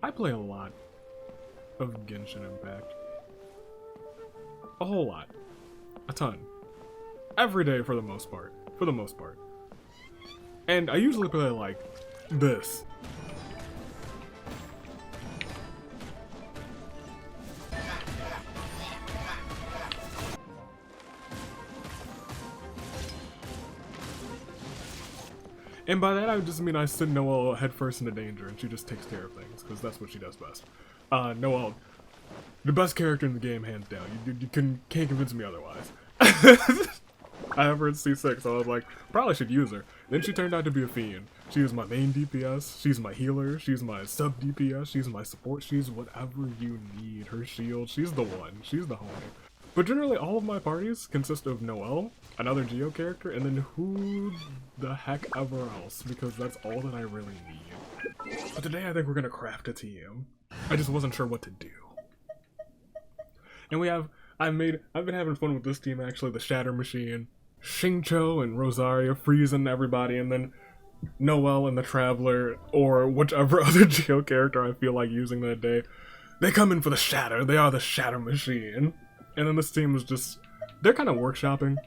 I play a lot of Genshin Impact. A whole lot. A ton. Every day for the most part. For the most part. And I usually play like this. And by that I just mean I send Noelle headfirst into danger and she just takes care of things, because that's what she does best. Noelle, the best character in the game, hands down. You can't convince me otherwise. I have her at C6, so I was like, probably should use her. Then she turned out to be a fiend. She is my main DPS, she's my healer, she's my sub DPS, she's my support, she's whatever you need. Her shield, she's the one, she's the homie. But generally all of my parties consist of Noelle, another Geo character, and then who the heck ever else, because that's all that I really need. But today I think we're gonna craft a team. I just wasn't sure what to do. And I've been having fun with this team actually, the Shatter Machine, Xingqiu and Rosaria freezing everybody, and then Noelle and the Traveler, or whichever other Geo character I feel like using that day. They come in for the Shatter, they are the Shatter Machine. And then this team is just, they're kind of workshopping.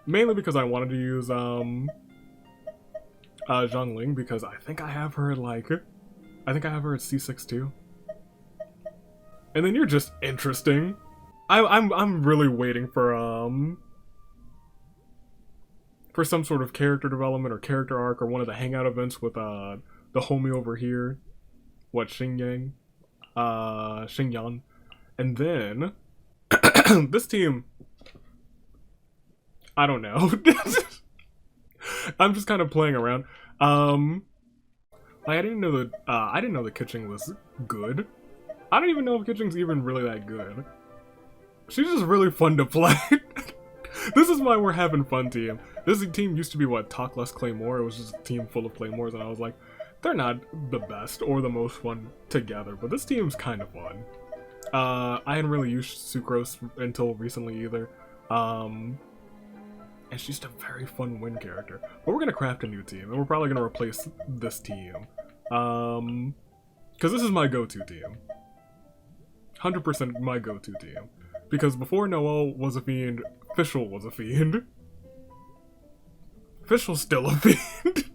Mainly because I wanted to use Zhongling, because I think I have her like, I think I have her at C6 too. And then you're just interesting. I'm really waiting for some sort of character development or character arc or one of the hangout events with the homie over here. What, Xingyan? And then this team, I don't know. I'm just kind of playing around. Like I didn't know that Kitching was good. I don't even know if Kitching's even really that good. She's just really fun to play. This is why we're having fun team. This team used to be what, Talk Less Claymore. It was just a team full of Claymores, and I was like, they're not the best or the most fun together, but this team's kind of fun. I hadn't really used Sucrose until recently either. And she's just a very fun win character. But we're gonna craft a new team, and we're probably gonna replace this team. Because this is my go-to team. 100% my go-to team. Because before Noelle was a fiend, Fischl was a fiend. Fischl's still a fiend.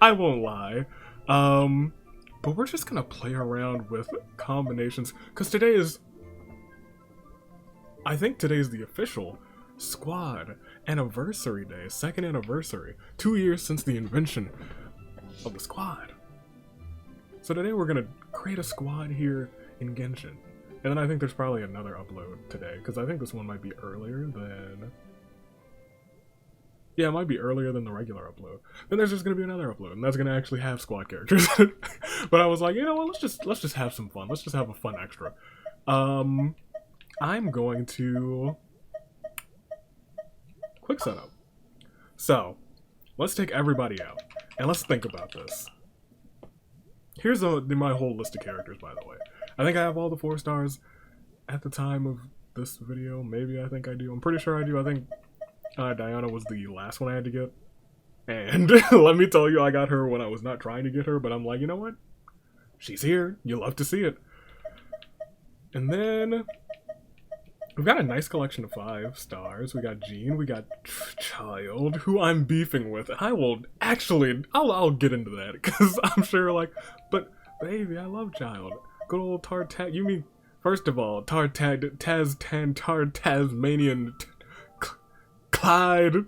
I won't lie. But we're just gonna play around with combinations, because today is, I think today's the official squad anniversary day, 2nd anniversary, 2 years since the invention of the squad. So today we're gonna create a squad here in Genshin, and then I think there's probably another upload today, because I think this one might be earlier than, yeah, it might be earlier than the regular upload. Then there's just gonna be another upload, and that's gonna actually have squad characters. But I was like, you know what? Let's just have some fun. Let's just have a fun extra. I'm going to quick setup. So let's take everybody out and let's think about this. Here's my whole list of characters, by the way. I think I have all the 4 stars at the time of this video. Maybe I think I do. I'm pretty sure I do. I think Diana was the last one I had to get. And let me tell you, I got her when I was not trying to get her, but I'm like, you know what? She's here. You love to see it. And then we've got a nice collection of 5 stars. We got Jean, we got Child, who I'm beefing with. I will actually, I'll get into that, because I'm sure like, but baby, I love Child. Good old Tasmanian, Clyde.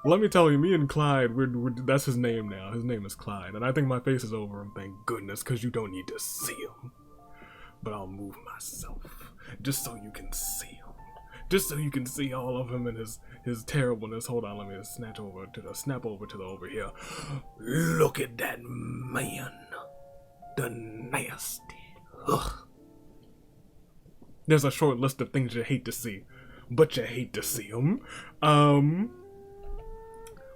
Let me tell you, me and Clyde, that's his name now. His name is Clyde, and I think my face is over him, thank goodness, because you don't need to see him. But I'll move myself, just so you can see him. Just so you can see all of him and his terribleness. Hold on, let me just snap over to the over here. Look at that man. The nasty. Ugh. There's a short list of things you hate to see, but you hate to see them.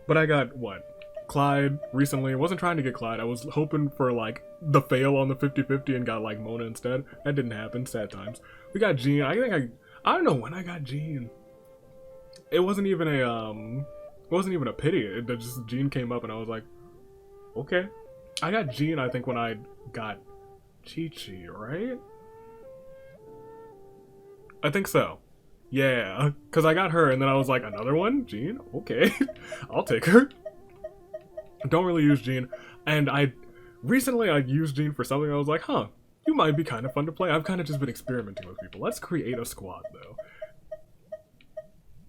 But I got, what, Clyde recently. I wasn't trying to get Clyde. I was hoping for, like, the fail on the 50-50 and got, like, Mona instead. That didn't happen. Sad times. We got Jean. I don't know when I got Jean. It wasn't even a pity. Jean came up and I was like, okay. I got Jean, I think, when I got Chi-Chi, right? I think so. Yeah, because I got her and then I was like, another one? Jean? Okay, I'll take her. Don't really use Jean. And recently I used Jean for something. I was like, huh, you might be kind of fun to play. I've kind of just been experimenting with people. Let's create a squad though.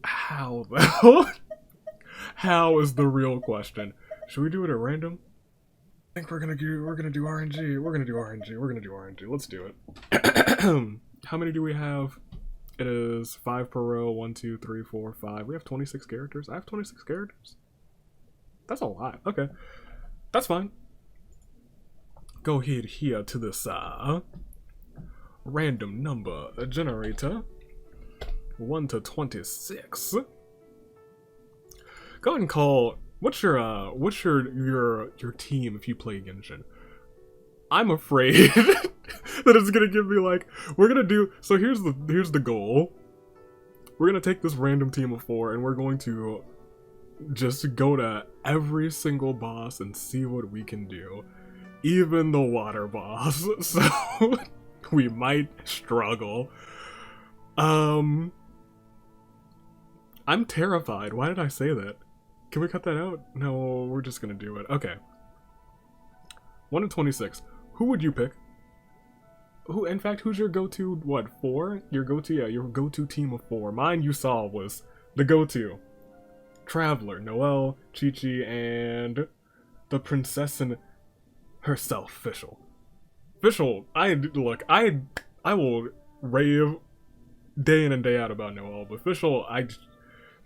How though? How is the real question. Should we do it at random? I think we're gonna do RNG. We're gonna do RNG. Let's do it. How many do we have? It is 5 per row. 1, 2, 3, 4, 5. We have 26 characters. I have 26 characters. That's a lot. Okay, that's fine. Go ahead here to this random number generator. 1 to 26. Go ahead and call. What's your team if you play Genshin? I'm afraid that it's gonna give me like, we're gonna do, so here's the goal. We're gonna take this random team of 4 and we're going to just go to every single boss and see what we can do. Even the water boss. So we might struggle. I'm terrified. Why did I say that? Can we cut that out? No, we're just gonna do it. Okay. 1 to 26. Who would you pick? In fact, who's your go-to, what, 4? Your go-to team of 4. Mine you saw was the go-to. Traveler, Noelle, Chi-Chi, and the princessin herself, Fischl. Fischl, I will rave day in and day out about Noelle, but Fischl,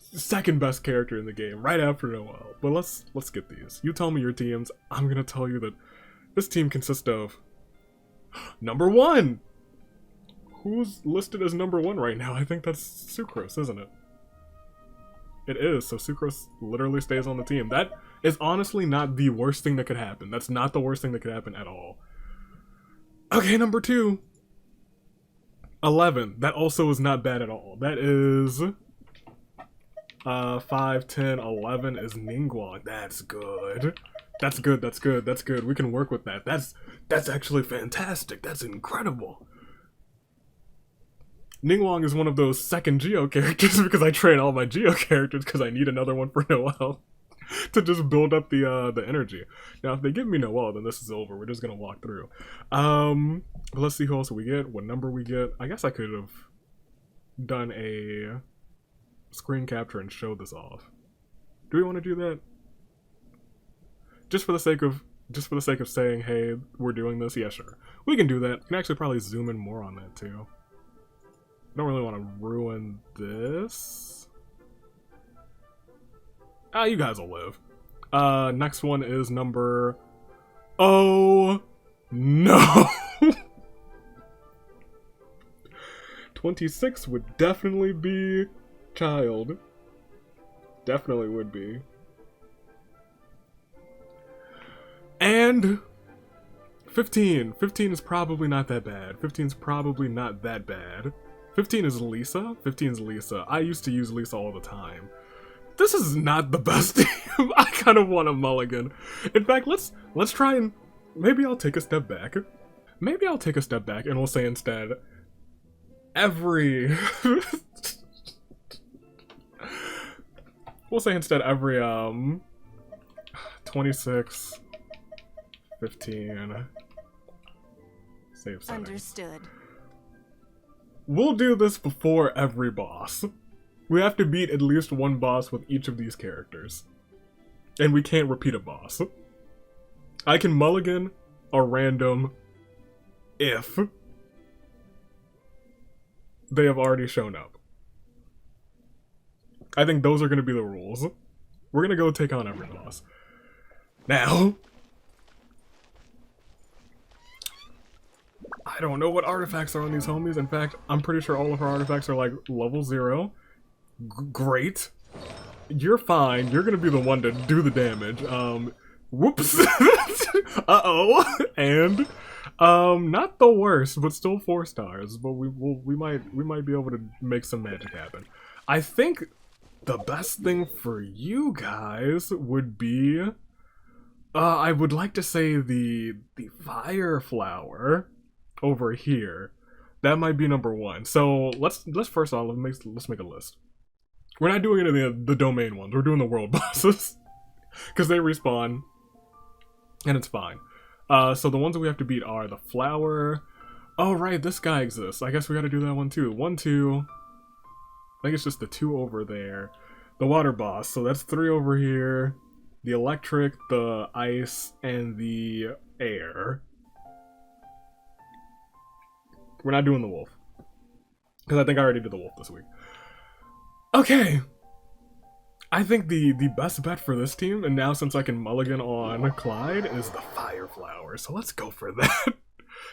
second best character in the game, right after Noelle. But let's get these. You tell me your teams. I'm gonna tell you that this team consists of number 1. Who's listed as number 1 right now? I think that's Sucrose, isn't it? It is, so Sucrose literally stays on the team. That is honestly not the worst thing that could happen. That's not the worst thing that could happen at all. Okay, number 2. 11. That also is not bad at all. That is 5, 10, 11 is Ningguang. That's good. That's good. We can work with that. That's actually fantastic. That's incredible. Ningguang is one of those second Geo characters because I train all my Geo characters because I need another one for Noelle to just build up the energy. Now, if they give me Noelle, then this is over. We're just gonna walk through. Let's see who else we get. What number we get? I guess I could have done a screen capture and show this off. Do we want to do that? Just for the sake of saying, hey, we're doing this. Yeah, sure. We can do that. We can actually probably zoom in more on that too. I don't really want to ruin this. You guys will live. Next one is number... Oh, no! 26 would definitely be Child. Definitely would be. And 15. 15 is probably not that bad. 15 is probably not that bad. 15 is Lisa. 15 is Lisa. I used to use Lisa all the time. This is not the best team. I kind of want a mulligan. In fact, let's try and... Maybe I'll take a step back. Maybe I'll take a step back and we'll say instead... Every... We'll say instead every, 26... 15... Save settings. Understood. We'll do this before every boss. We have to beat at least one boss with each of these characters. And we can't repeat a boss. I can mulligan a random if they have already shown up. I think those are going to be the rules. We're going to go take on every boss. Now... I don't know what artifacts are on these homies. In fact, I'm pretty sure all of her artifacts are like level 0. Great. You're fine. You're gonna be the one to do the damage. Whoops. Uh-oh. And, not the worst, but still 4 stars. But we might be able to make some magic happen. I think the best thing for you guys would be I would like to say the fire flower over here. That might be number 1. So let's first off let's make a list. We're not doing any of the domain ones. We're doing the world bosses because they respawn, and it's fine. So the ones that we have to beat are the flower. Oh right, this guy exists. I guess we got to do that one too. 1, 2. I think it's just the 2 over there. The water boss. So that's 3 over here. The electric, the ice, and the air. We're not doing the wolf. Because I think I already did the wolf this week. Okay. I think the best bet for this team, and now since I can mulligan on Clyde, is the fire flower. So let's go for that.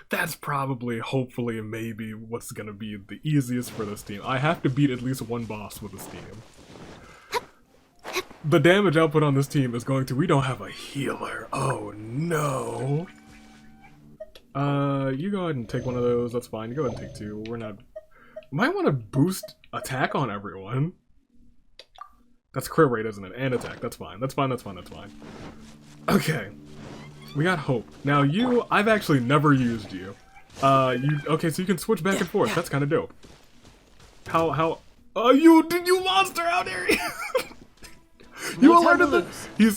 That's probably, hopefully, maybe what's gonna be the easiest for this team. I have to beat at least 1 boss with this team. The damage output on this team is going to... We don't have a healer. Oh, no. You go ahead and take one of those. That's fine. You go ahead and take 2. We're not... Might want to boost attack on everyone. That's crit rate, isn't it? And attack. That's fine. That's fine. That's fine. That's fine. Okay. We got hope. Now you... I've actually never used you. Okay, so you can switch back and forth. That's kind of dope. How... you monster out here! You alerted the... You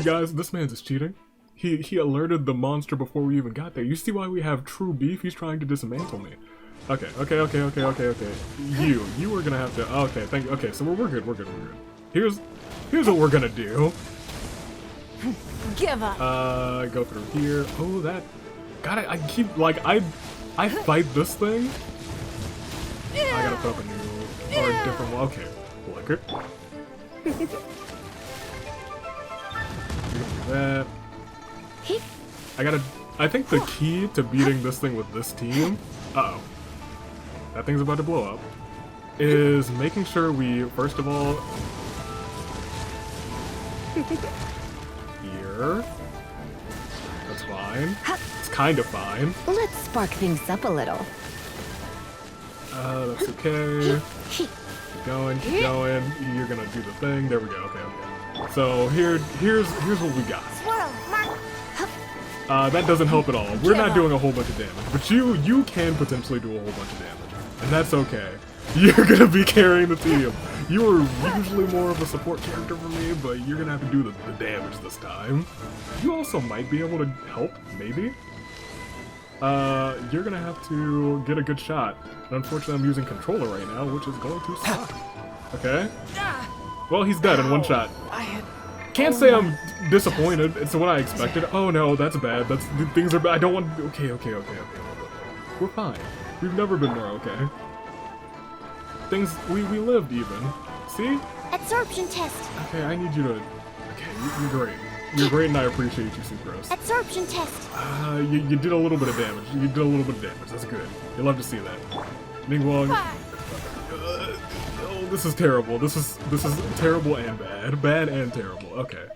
guys, this man's is cheating. He alerted the monster before we even got there. You see why we have true beef? He's trying to dismantle me. Okay. You were gonna have to... Okay, thank you. Okay, so we're good. Here's what we're gonna do. Give up. Go through here. Oh, that... God, I keep... Like, I fight this thing. I gotta put up a new... Or a different one. Okay. Liquor. That. I think the key to beating this thing with this team, that thing's about to blow up, is making sure we, first of all, here, that's fine, it's kind of fine. Let's spark things up a little. That's okay, keep going, you're gonna do the thing, there we go, okay. So here's what we got. That doesn't help at all. We're not doing a whole bunch of damage, but you can potentially do a whole bunch of damage, and that's okay. You're gonna be carrying the team. You are usually more of a support character for me, but you're gonna have to do the damage this time. You also might be able to help, maybe. You're gonna have to get a good shot. And unfortunately, I'm using controller right now, which is going to suck. Okay. Well, he's dead in 1 shot. Can't say I'm disappointed. It's what I expected. Oh no, that's bad. Things are bad. I don't want to... Okay. We're fine. We've never been more okay. We lived even. See? Absorption test. Okay, I need you to... Okay, you're great. You're great and I appreciate you, Sucrose. Absorption test. You did a little bit of damage. That's good. You love to see that. Ningguang. Oh, this is terrible. This is terrible and bad. Bad and terrible. Okay.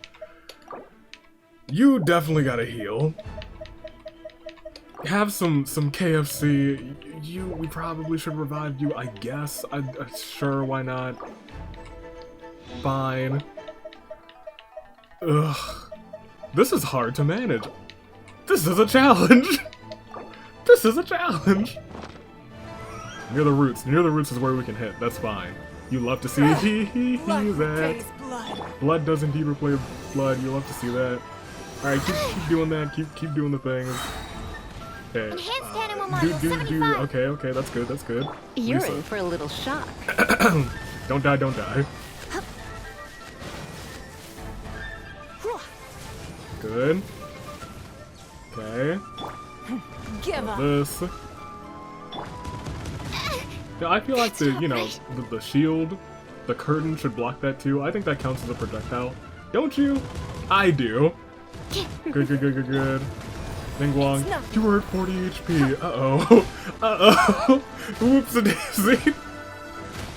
You definitely gotta heal. Have some KFC. We probably should revive you, I guess. Sure, why not? Fine. Ugh. This is hard to manage. This is a challenge. This is a challenge. Near the roots. Near the roots is where we can hit. That's fine. You love to see that. Blood does indeed replace blood. You love to see that. Alright, keep doing that. Keep doing the things. Okay. Okay, that's good. You're in for a little shock. Don't die. Good. Okay. Give up. This. Yeah, I feel like the shield, the curtain should block that too. I think that counts as a projectile. Don't you? I do. Good. Ningguang, you were at 40 HP. Uh-oh. Whoops-a-daisy.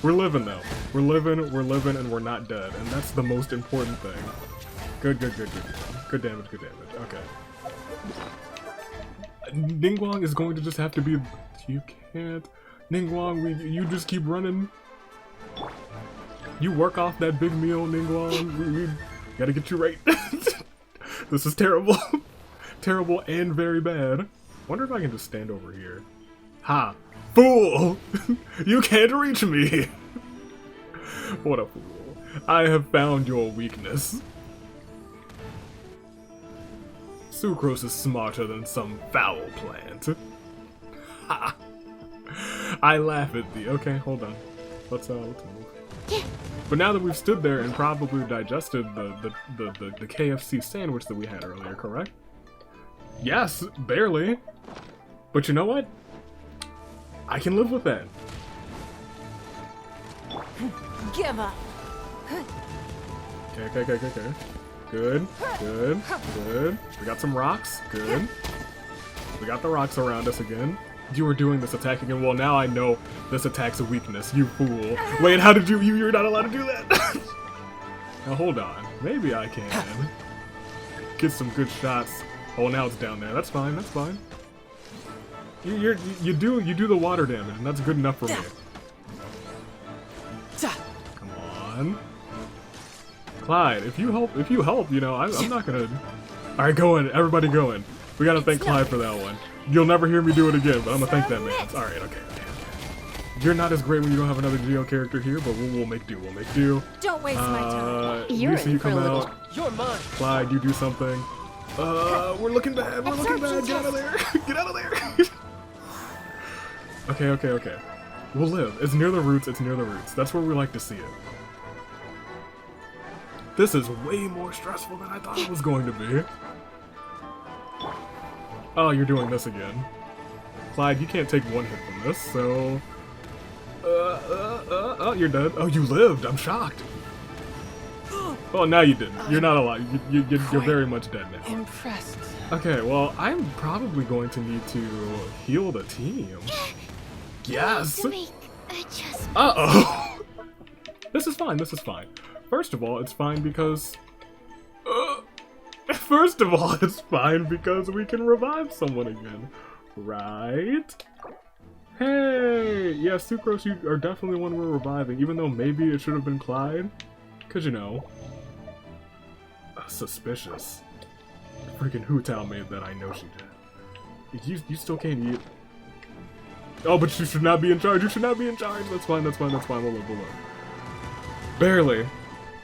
We're living though. We're living, and we're not dead. And that's the most important thing. Good. Good damage. Okay. Ningguang is going to just have to be... You can't... Ningguang, you just keep running. You work off that big meal, Ningguang. We gotta get you right. This is terrible. Terrible and very bad. Wonder if I can just stand over here. Ha! Fool! You can't reach me! What a fool. I have found your weakness. Sucrose is smarter than some foul plant. Ha! I laugh at thee. Okay, hold on. Let's move. But now that we've stood there and probably digested the KFC sandwich that we had earlier, correct? Yes, barely. But you know what? I can live with that. Give up. Okay. Good. We got some rocks. Good. We got the rocks around us again. You were doing this attack again. Well, now I know this attack's a weakness. You fool. Wait, how did you're not allowed to do that? Now hold on. Maybe I can get some good shots. Oh, now it's down there. That's fine. That's fine. You do the water damage, and that's good enough for me. Come on, Clyde. If you help, you know, I'm not gonna. All right, go in. Everybody, go in. We gotta thank Clyde for that one. You'll never hear me do it again, but I'm gonna thank that man. All right, okay. You're not as great when you don't have another Geo character here, but we'll make do. We'll make do. Don't waste my time. Lisa, you come out. You're mine. Clyde, you do something. We're looking bad. We're looking bad. Get out of there. Get out of there. Okay. We'll live. It's near the roots. It's near the roots. That's where we like to see it. This is way more stressful than I thought it was going to be. Oh, you're doing this again. Clyde, you can't take one hit from this, so... Oh, you're dead. Oh, you lived. I'm shocked. Oh, now you didn't. You're not alive. You're very much dead now. Impressed. Okay, well, I'm probably going to need to heal the team. Yes! Uh-oh! This is fine, this is fine. First of all, it's fine because... First of all, it's fine because we can revive someone again. Right? Hey! Yeah, Sucrose, you are definitely one we're reviving, even though maybe it should have been Clyde. Because, you know... suspicious. Freaking Hutao made that, I know she did. You still can't eat. Oh, but you should not be in charge. You should not be in charge. That's fine. We'll live. Barely.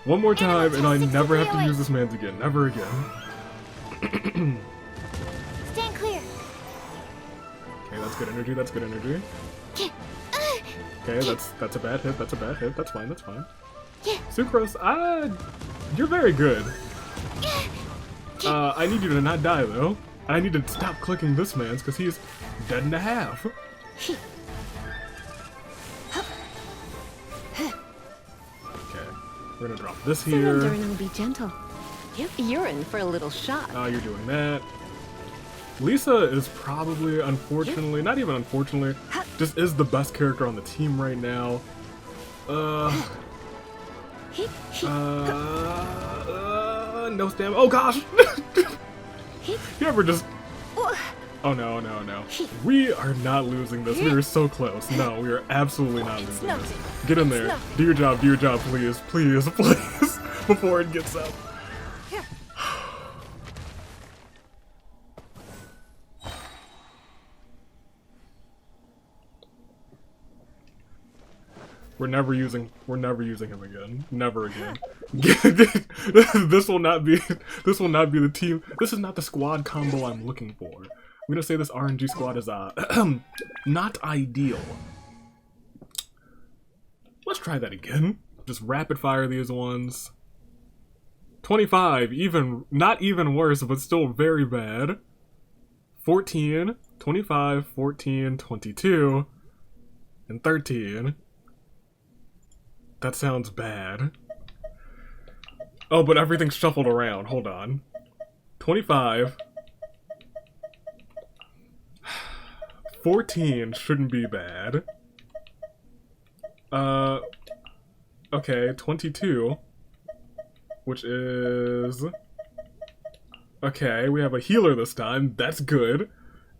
One more time, and I never have to use this man's again. Never again. Stand clear. Okay, that's good energy. Okay, that's a bad hit. That's fine. Sucrose, you're very good. I need you to not die, though. I need to stop clicking this man's, because he's dead in a half. Okay, we're gonna drop this here. Surrender and be gentle. You're in for a little shock. Oh, you're doing that. Lisa is probably, unfortunately, not even unfortunately, just is the best character on the team right now. No stamina. Oh gosh! You ever just... Oh no. We are not losing this. We are so close. No, we are absolutely not losing this. Get in there. Do your job, please. Before it gets up. We're never using him again. Never again. This will not be the team. This is not the squad combo I'm looking for. I'm gonna say this RNG squad is not ideal. Let's try that again. Just rapid fire these ones. 25, not even worse, but still very bad. 14, 25, 14, 22, and 13. That sounds bad. Oh, but everything's shuffled around. Hold on. 25. 14 shouldn't be bad. Okay, 22. Which is... Okay, we have a healer this time. That's good.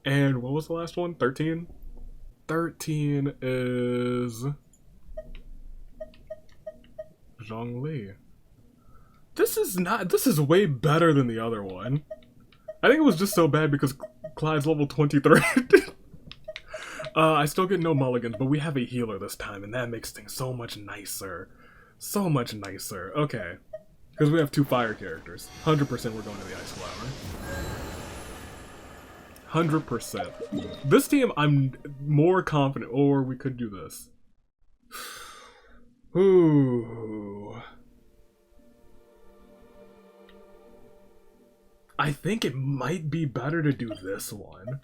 And what was the last one? 13? 13 is... Zhongli. This is way better than the other one. I think it was just so bad because Clyde's level 23. I still get no mulligans, but we have a healer this time, and that makes things so much nicer. So much nicer. Okay. Because we have 2 fire characters. 100% we're going to the Ice Flower. 100%. This team, I'm more confident. Or we could do this. Ooh. I think it might be better to do this one.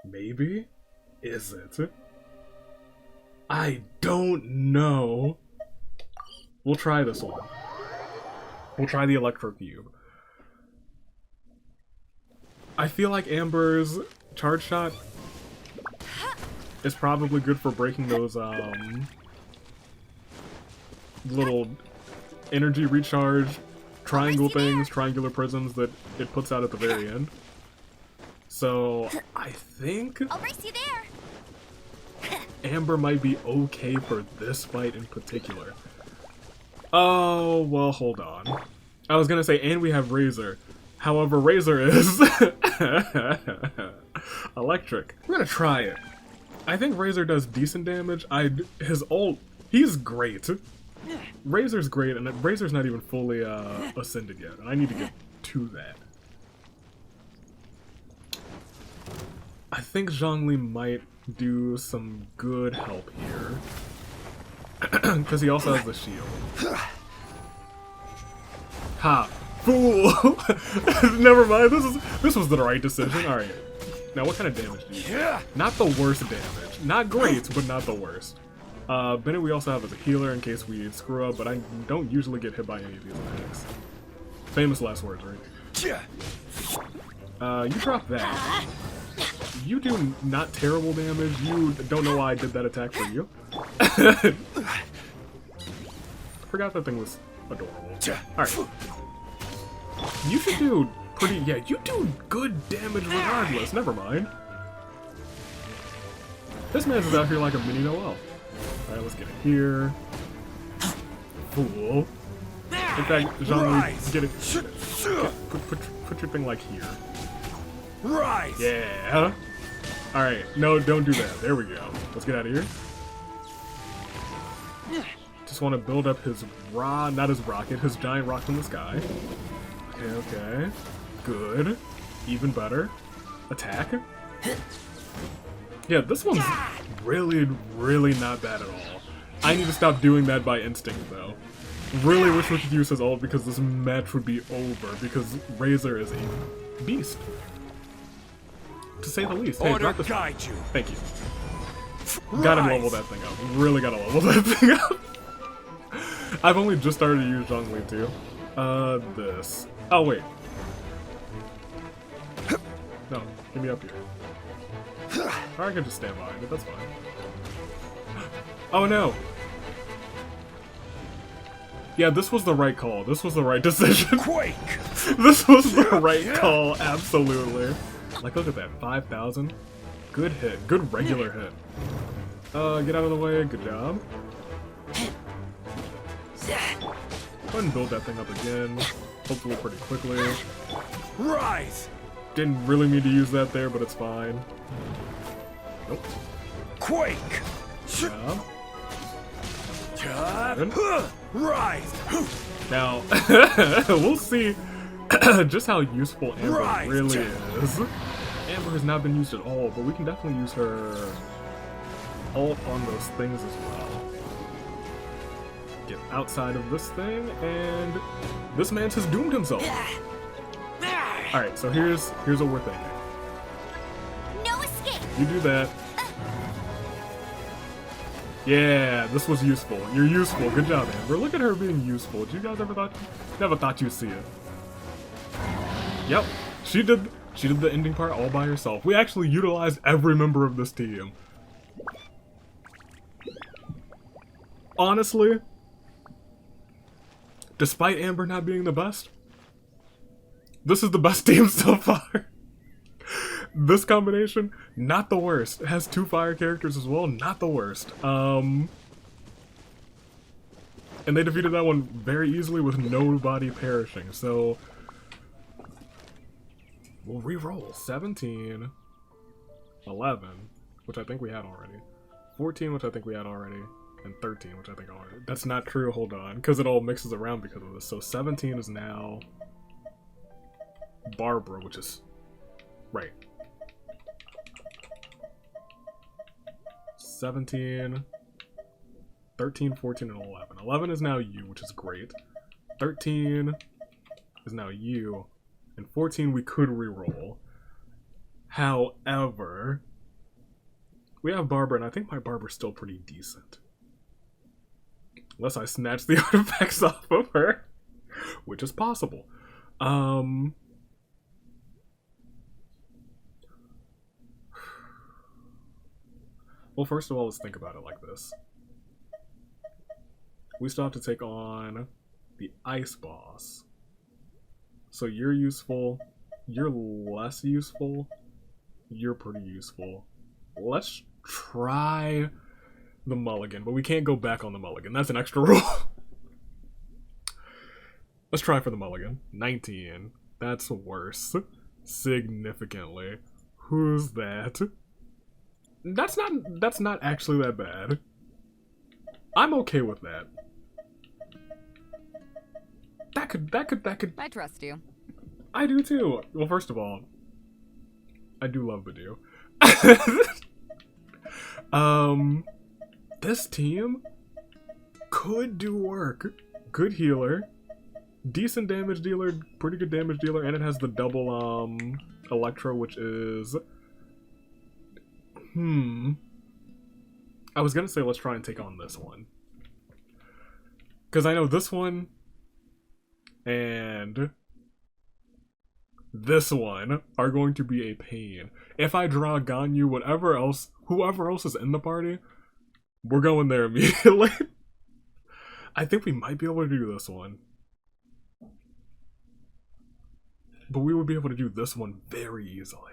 Maybe? Is it? I don't know. We'll try this one. We'll try the Electro Cube. I feel like Amber's charge shot is probably good for breaking those little energy recharge triangle things, triangular prisms that it puts out at the very end. So I think I'll race you there. Amber might be okay for this fight in particular. Oh, well, hold on. I was gonna say, and we have Razor. However, Razor is electric. We're gonna try it. I think Razor does decent damage. His ult, he's great. Razor's great, and Razor's not even fully ascended yet, and I need to get to that. I think Zhongli might do some good help here. Because he also has the shield. Ha! Fool! Never mind, this was the right decision. Alright. Now what kind of damage do you do? Not the worst damage. Not great, but not the worst. Bennett we also have as a healer in case we screw up, but I don't usually get hit by any of these attacks. Famous last words, right? You drop that. You do not terrible damage. You don't know why I did that attack for you. I forgot that thing was adorable. Alright. You should do pretty... Yeah, you do good damage regardless. Never mind. This man's out here like a mini Noel. Alright, let's get it here. Fool. In fact, Jean-Louis, get it. Put your thing like here. Right. Yeah. Alright, no, don't do that. There we go. Let's get out of here. Just want to build up his not his rocket, his giant rock from the sky. Okay, okay. Good. Even better. Attack. Yeah, this one's really, really not bad at all. I need to stop doing that by instinct, though. Really wish we could use his ult because this match would be over, because Razor is a beast. To say the least. Hey, drop this. Guide you. Thank you. Gotta level that thing up. Really gotta level that thing up. I've only just started to use Zhongli too. This. Oh, wait. No, get me up here. Or I can just stand behind it, that's fine. Oh no! Yeah, this was the right call. This was the right decision. Quake! This was the right call, absolutely. Like, look at that, 5,000. Good hit, good regular hit. Get out of the way, good job. Go ahead and build that thing up again. Hopefully pretty quickly. Rise! Didn't really mean to use that there, but it's fine. Nope. Quake! Yeah. Good. Rise! Now, we'll see just how useful Amber really is. Amber has not been used at all, but we can definitely use her ult on those things as well. Get outside of this thing, and this man has doomed himself. Alright, so here's what we're thinking. No escape. You do that. Yeah, this was useful. You're useful. Good job, Amber. Look at her being useful. Did you guys never thought you'd see it? Yep, she did the ending part all by herself. We actually utilized every member of this team. Honestly, despite Amber not being the best, this is the best team so far. This combination, not the worst. It has 2 fire characters as well, not the worst. And they defeated that one very easily with nobody perishing, so... We'll re-roll. 17, 11, which I think we had already, 14, which I think we had already, and 13, which I think already. That's not true, hold on, because it all mixes around because of this. So 17 is now Barbara, which is... Right. 17, 13, 14, and 11. 11 is now you, which is great. 13 is now you. And 14 we could re-roll. However, we have Barbara, and I think my Barbara's still pretty decent. Unless I snatch the artifacts off of her. Which is possible. Well, first of all, let's think about it like this. We still have to take on the ice boss. So you're useful, you're less useful, you're pretty useful. Let's try the mulligan, but we can't go back on the mulligan. That's an extra rule. Let's try for the mulligan. 19. That's worse. Significantly. Who's that? That's not actually that bad. I'm okay with that. That could. I trust you. I do too. Well, first of all, I do love Badoo. This team could do work. Good healer, decent damage dealer, pretty good damage dealer, and it has the double Electro, which is I was gonna say let's try and take on this one, because I know this one and this one are going to be a pain. If I draw Ganyu, whoever else is in the party, we're going there immediately. I think we might be able to do this one. But we would be able to do this one very easily.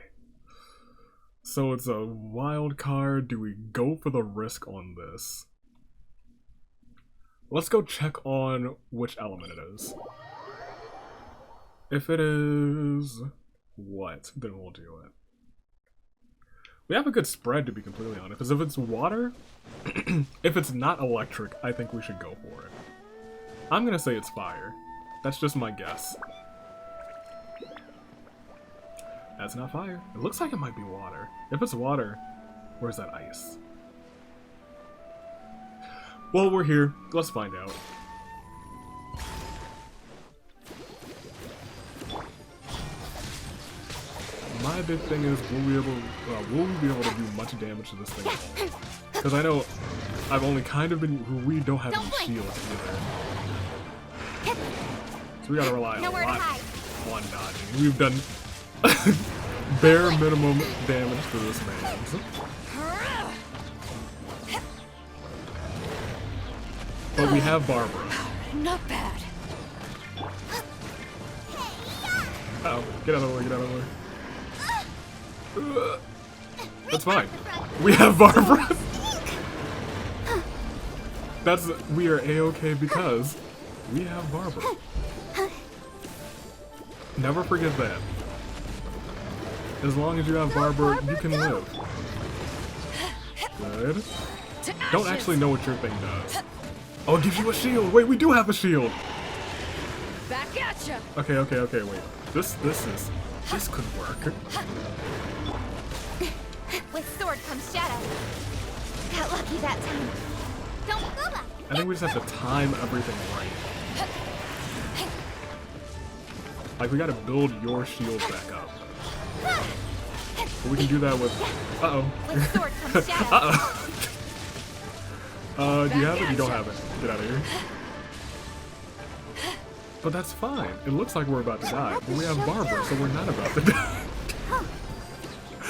So it's a wild card. Do we go for the risk on this? Let's go check on which element it is. If it is what, then we'll do it. We have a good spread, to be completely honest, because if it's water, if it's not electric, I think we should go for it. I'm gonna say it's fire. That's just my guess. That's not fire. It looks like it might be water. If it's water, where's that ice? Well, we're here. Let's find out. My big thing is, will we be able to do much damage to this thing at all? Because I know I've only kind of been. We don't have any shields either, so we gotta rely a lot on dodging. We've done bare minimum damage to this man. But we have Barbara. Not bad. Uh-oh, get out of the way, get out of the way. That's fine. We have Barbara. We are A-okay because we have Barbara. Never forget that. As long as you have Barbara, you can live. Good. Don't actually know what your thing does. Oh, it gives you a shield. Wait, we do have a shield. Back at ya. Okay, wait. This could work. With sword comes shadow. Got lucky that time. Don't go back. I think we just have to time everything right. Like, we gotta build your shield back up. But we can do that with... Uh-oh. With sword comes shadow. Uh-oh. Do you have it? You don't have it. Get out of here. But that's fine. It looks like we're about to die. But we have Barbara, so we're not about to die.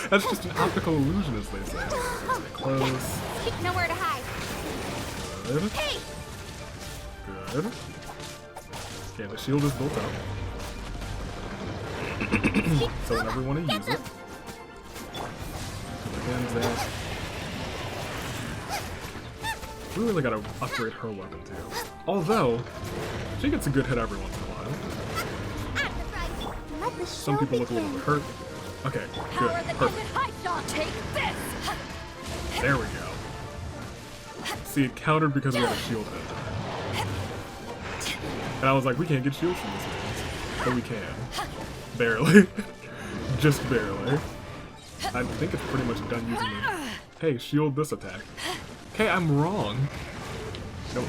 That's just an optical illusion, as they say. Stay close. Nowhere to hide. Good. Hey! Good. Okay, the shield is built up. So whenever we want to use it. Again, that. We really gotta upgrade her weapon too. Although, she gets a good hit every once in a while. Let the Some show people look a little bit hurt. Okay, good. Perfect. Take this. There we go. See, it countered because we had a shield hit. And I was like, we can't get shields from this thing. But we can. Barely. Just barely. I think it's pretty much done using the... Hey, shield this attack. Okay, I'm wrong. Nope.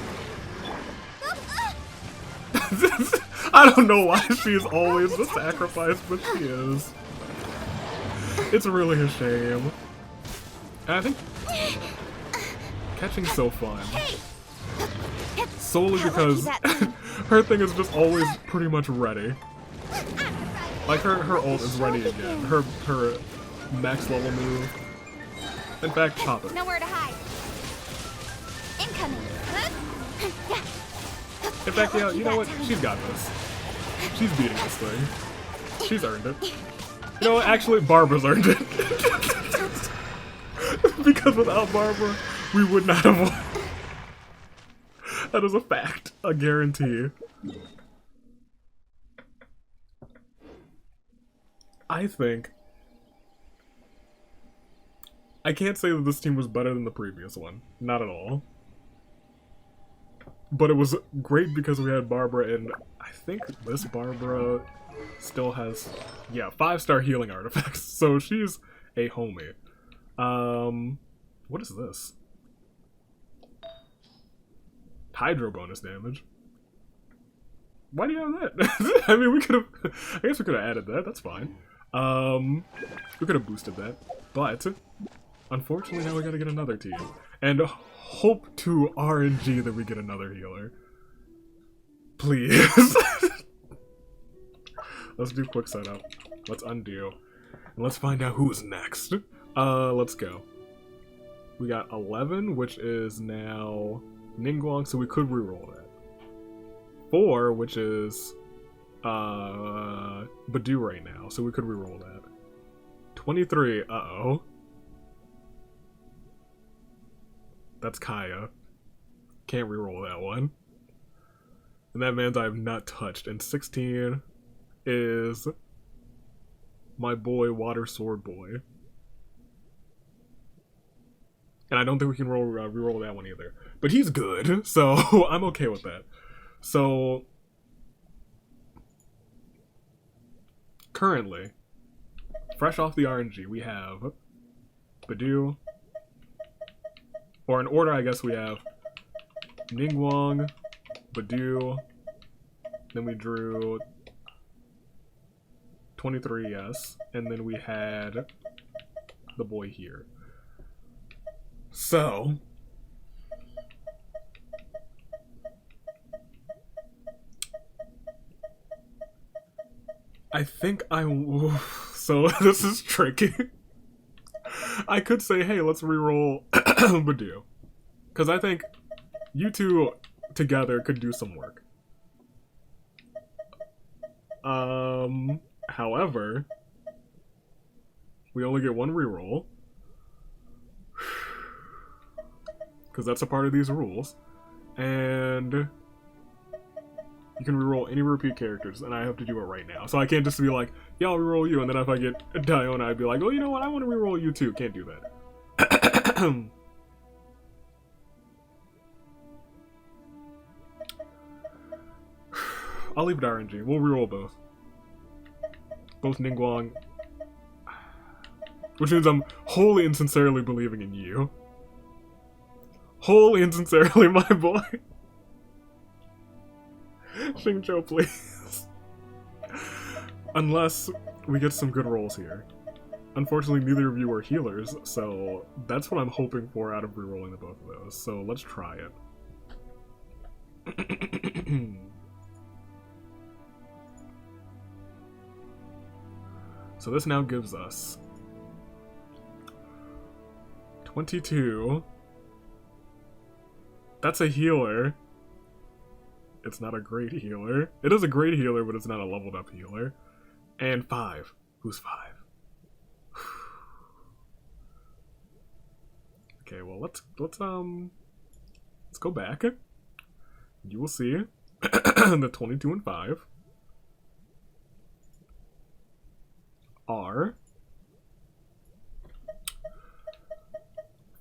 I don't know why she's always the sacrifice, but she is. It's really a shame. And I think catching's so fun. Solely because her thing is just always pretty much ready. Like her ult is ready again. Her max level move. In fact, chop it. Nowhere to hide. Incoming. In fact, yeah, you know what? She's got this. She's beating this thing. She's earned it. You know what? Actually, Barbara's earned it. Because without Barbara, we would not have won. That is a fact. A guarantee. I think... I can't say that this team was better than the previous one. Not at all. But it was great because we had Barbara, and I think this Barbara still has, yeah, 5-star healing artifacts, so she's a homie. What is this? Hydro bonus damage. Why do you have that? I mean, we could have, I guess we could have added that, that's fine. We could have boosted that, but unfortunately now we gotta get another team. And hope to RNG that we get another healer. Please. Let's do quick setup. Let's undo. And let's find out who's next. Let's go. We got 11, which is now Ningguang, so we could reroll that. 4, which is Badu right now, so we could reroll that. 23, uh-oh. That's Kaya. Can't reroll that one. And that man's I have not touched. And 16 is my boy, Water Sword Boy. And I don't think we can reroll that one either. But he's good, so I'm okay with that. So currently, fresh off the RNG, we have Badu. Or in order, I guess we have Ningguang, Badu, then we drew 23, yes, and then we had the boy here. So, I think so this is tricky. I could say, hey, let's reroll Badu. Because I think you two together could do some work. However, we only get one reroll. Because that's a part of these rules. And you can reroll any repeat characters, and I have to do it right now. So I can't just be like, yeah, I'll reroll you, and then if I get Diona, I'd be like, oh, you know what, I want to reroll you too. Can't do that. I'll leave it RNG. We'll reroll both. Both Ningguang. Which means I'm wholly and sincerely believing in you. Wholly and sincerely, my boy. Xingqiu, please. Unless we get some good rolls here. Unfortunately, neither of you are healers, so that's what I'm hoping for out of rerolling the both of those. So let's try it. So this now gives us 22. That's a healer. It's not a great healer. It is a great healer, but it's not a leveled up healer. And 5. Who's 5? Okay, well let's let's go back. You will see the 22 and 5 are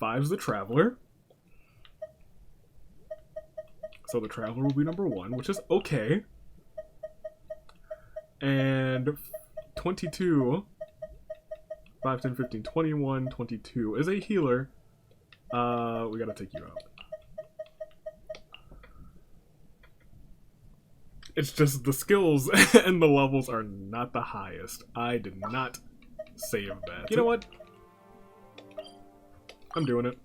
5's the Traveler. So the Traveler will be number 1, which is okay. And 22, 5, 10, 15, 21, 22 is a healer. We gotta take you out. It's just the skills and the levels are not the highest. I did not save that. You know what? I'm doing it.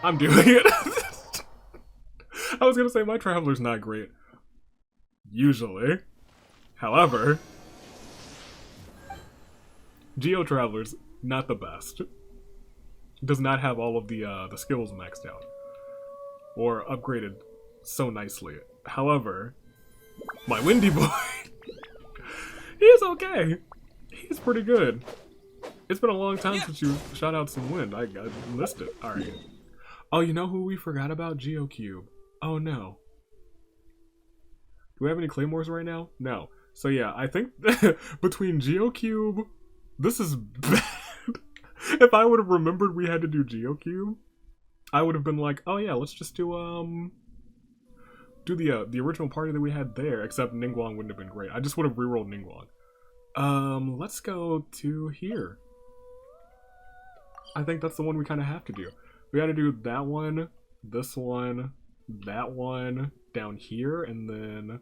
I'm doing it. I was gonna say my Traveler's not great. Usually. However, Geo Traveler's not the best. Does not have all of the skills maxed out. Or upgraded so nicely. However, my Windy Boy, he's okay. He's pretty good. It's been a long time since you shot out some wind. I missed it. Alright. Oh, you know who we forgot about? Geo Cube. Oh no. Do we have any Claymores right now? No. So yeah, I think between Geo Cube, this is bad. If I would have remembered we had to do Geo Cube, I would have been like, oh yeah, let's just do the original party that we had there, except Ningguang wouldn't have been great. I just would have rerolled Ningguang. Let's go to here. I think that's the one we kind of have to do. We got to do that one, this one, that one, down here, and then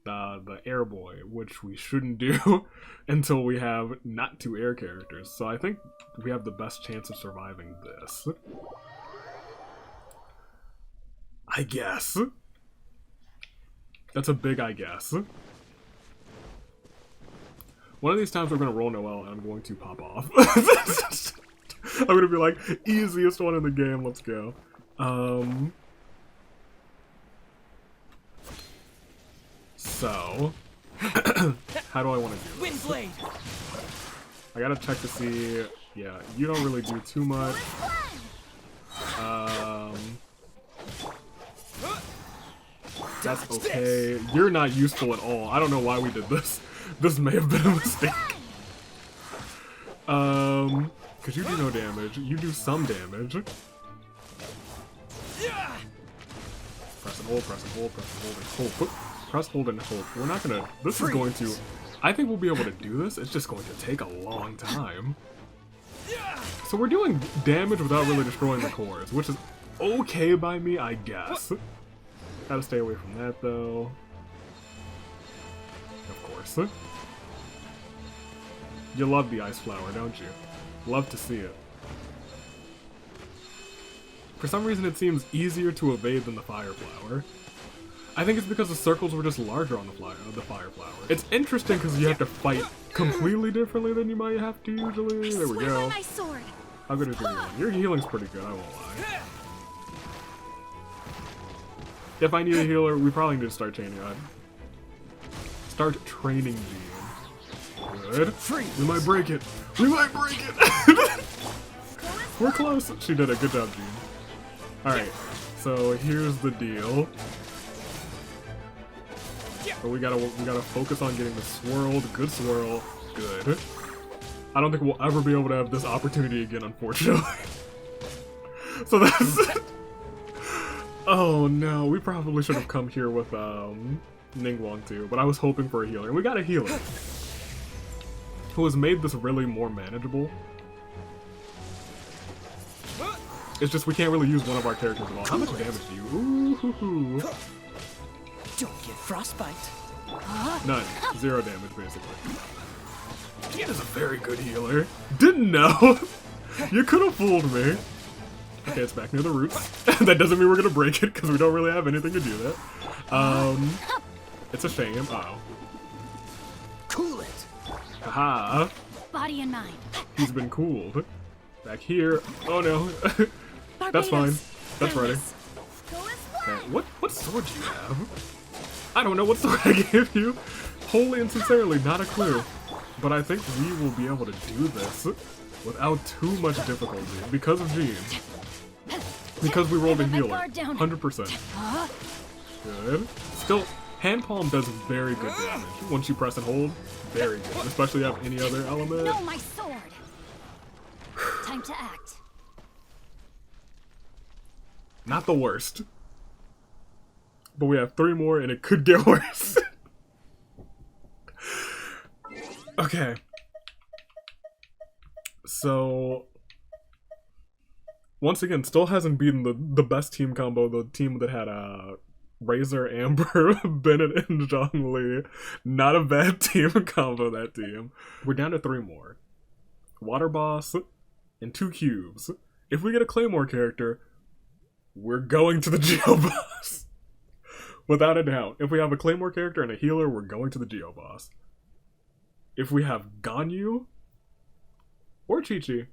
the air boy, which we shouldn't do until we have not 2 air characters. So I think we have the best chance of surviving this. I guess. That's a big I guess. One of these times we're gonna roll Noelle and I'm going to pop off. I'm gonna be like, easiest one in the game, let's go. So, how do I want to do this? Windblade. I gotta check to see, yeah, you don't really do too much. That's okay. You're not useful at all. I don't know why we did this. This may have been a mistake. Cause you do no damage. You do some damage. Press and hold, press and hold, press and hold and hope. Press, hold, and hope. We're not gonna... This is going to... I think we'll be able to do this. It's just going to take a long time. So we're doing damage without really destroying the cores, which is okay by me, I guess. Gotta stay away from that, though. Of course. You love the ice flower, don't you? Love to see it. For some reason, it seems easier to evade than the fire flower. I think it's because the circles were just larger on the fire flower. It's interesting because you have to fight completely differently than you might have to usually. There we go. How good is your healing? Your healing's pretty good, I won't lie. If I need a healer, we probably need to start training on. Start training Jean. Good. We might break it. We might break it. We're close. She did it. Good job, Jean. Alright, so here's the deal. But we gotta focus on getting the swirled. Good swirl. Good. I don't think we'll ever be able to have this opportunity again, unfortunately. So that's it. Oh no, we probably should have come here with Ningguang too, but I was hoping for a healer. And we got a healer who has made this really more manageable. It's just we can't really use one of our characters at all. How much damage do you? Ooh. Don't get frostbite. None. 0 damage, basically. He is a very good healer. Didn't know. You could have fooled me. Okay, it's back near the roots. That doesn't mean we're gonna break it because we don't really have anything to do that. It's a shame. Uh-oh. Cool it. Haha. Body and mind. He's been cooled. Back here. Oh no. That's fine. That's ready. What sword do you have? I don't know what sword I gave you. Wholly and sincerely, not a clue. But I think we will be able to do this without too much difficulty because of Jean. Because we rolled a I let my healer. guard down. 100%. Good. Still, hand palm does very good damage. Once you press and hold, very good. Especially if you have any other element. No, my sword. Time to act. Not the worst. But we have 3 more and it could get worse. Okay. So, once again, still hasn't beaten the best team combo, the team that had Razor, Amber, Bennett, and Zhongli. Not a bad team combo, that team. We're down to 3 more. Water Boss and 2 cubes. If we get a Claymore character, we're going to the Geo Boss. Without a doubt. If we have a Claymore character and a healer, we're going to the Geo Boss. If we have Ganyu or Chi-Chi,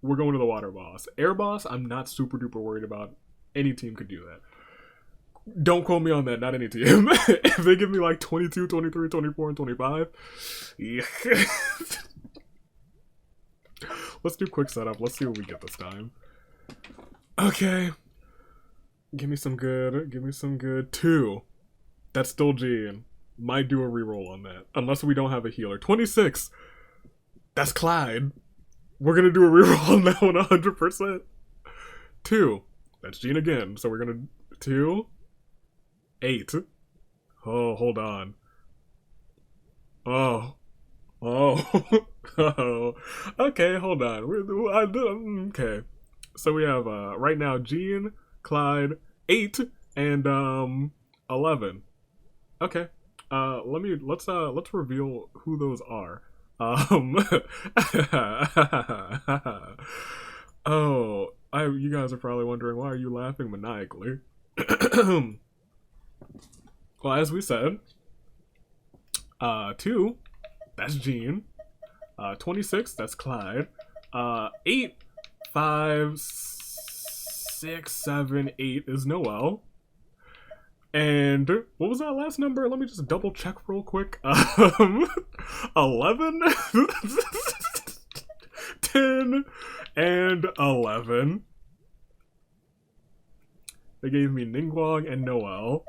we're going to the Water Boss. Air Boss, I'm not super duper worried about. Any team could do that. Don't quote me on that, not any team. If they give me like 22, 23, 24, and 25, yeah. Let's do quick setup. Let's see what we get this time. Okay. Give me some good. Give me some good. 2. That's still Gene. Might do a reroll on that. Unless we don't have a healer. 26. That's Clyde. We're gonna do a reroll on that one 100%. 2. That's Gene again. So we're gonna 2. 8. Oh, hold on. Oh. Oh. Oh. Okay, hold on. Okay. So we have right now Gene, Clyde, 8, and 11. Okay. Let's reveal who those are. Oh, you guys are probably wondering, why are you laughing maniacally? Well, as we said, 2, that's Gene. 26, that's Clyde. 8, 5, 6, 7, 8 is Noelle. And what was that last number? Let me just double check real quick. 11, 10, and 11. They gave me Ningguang and Noelle.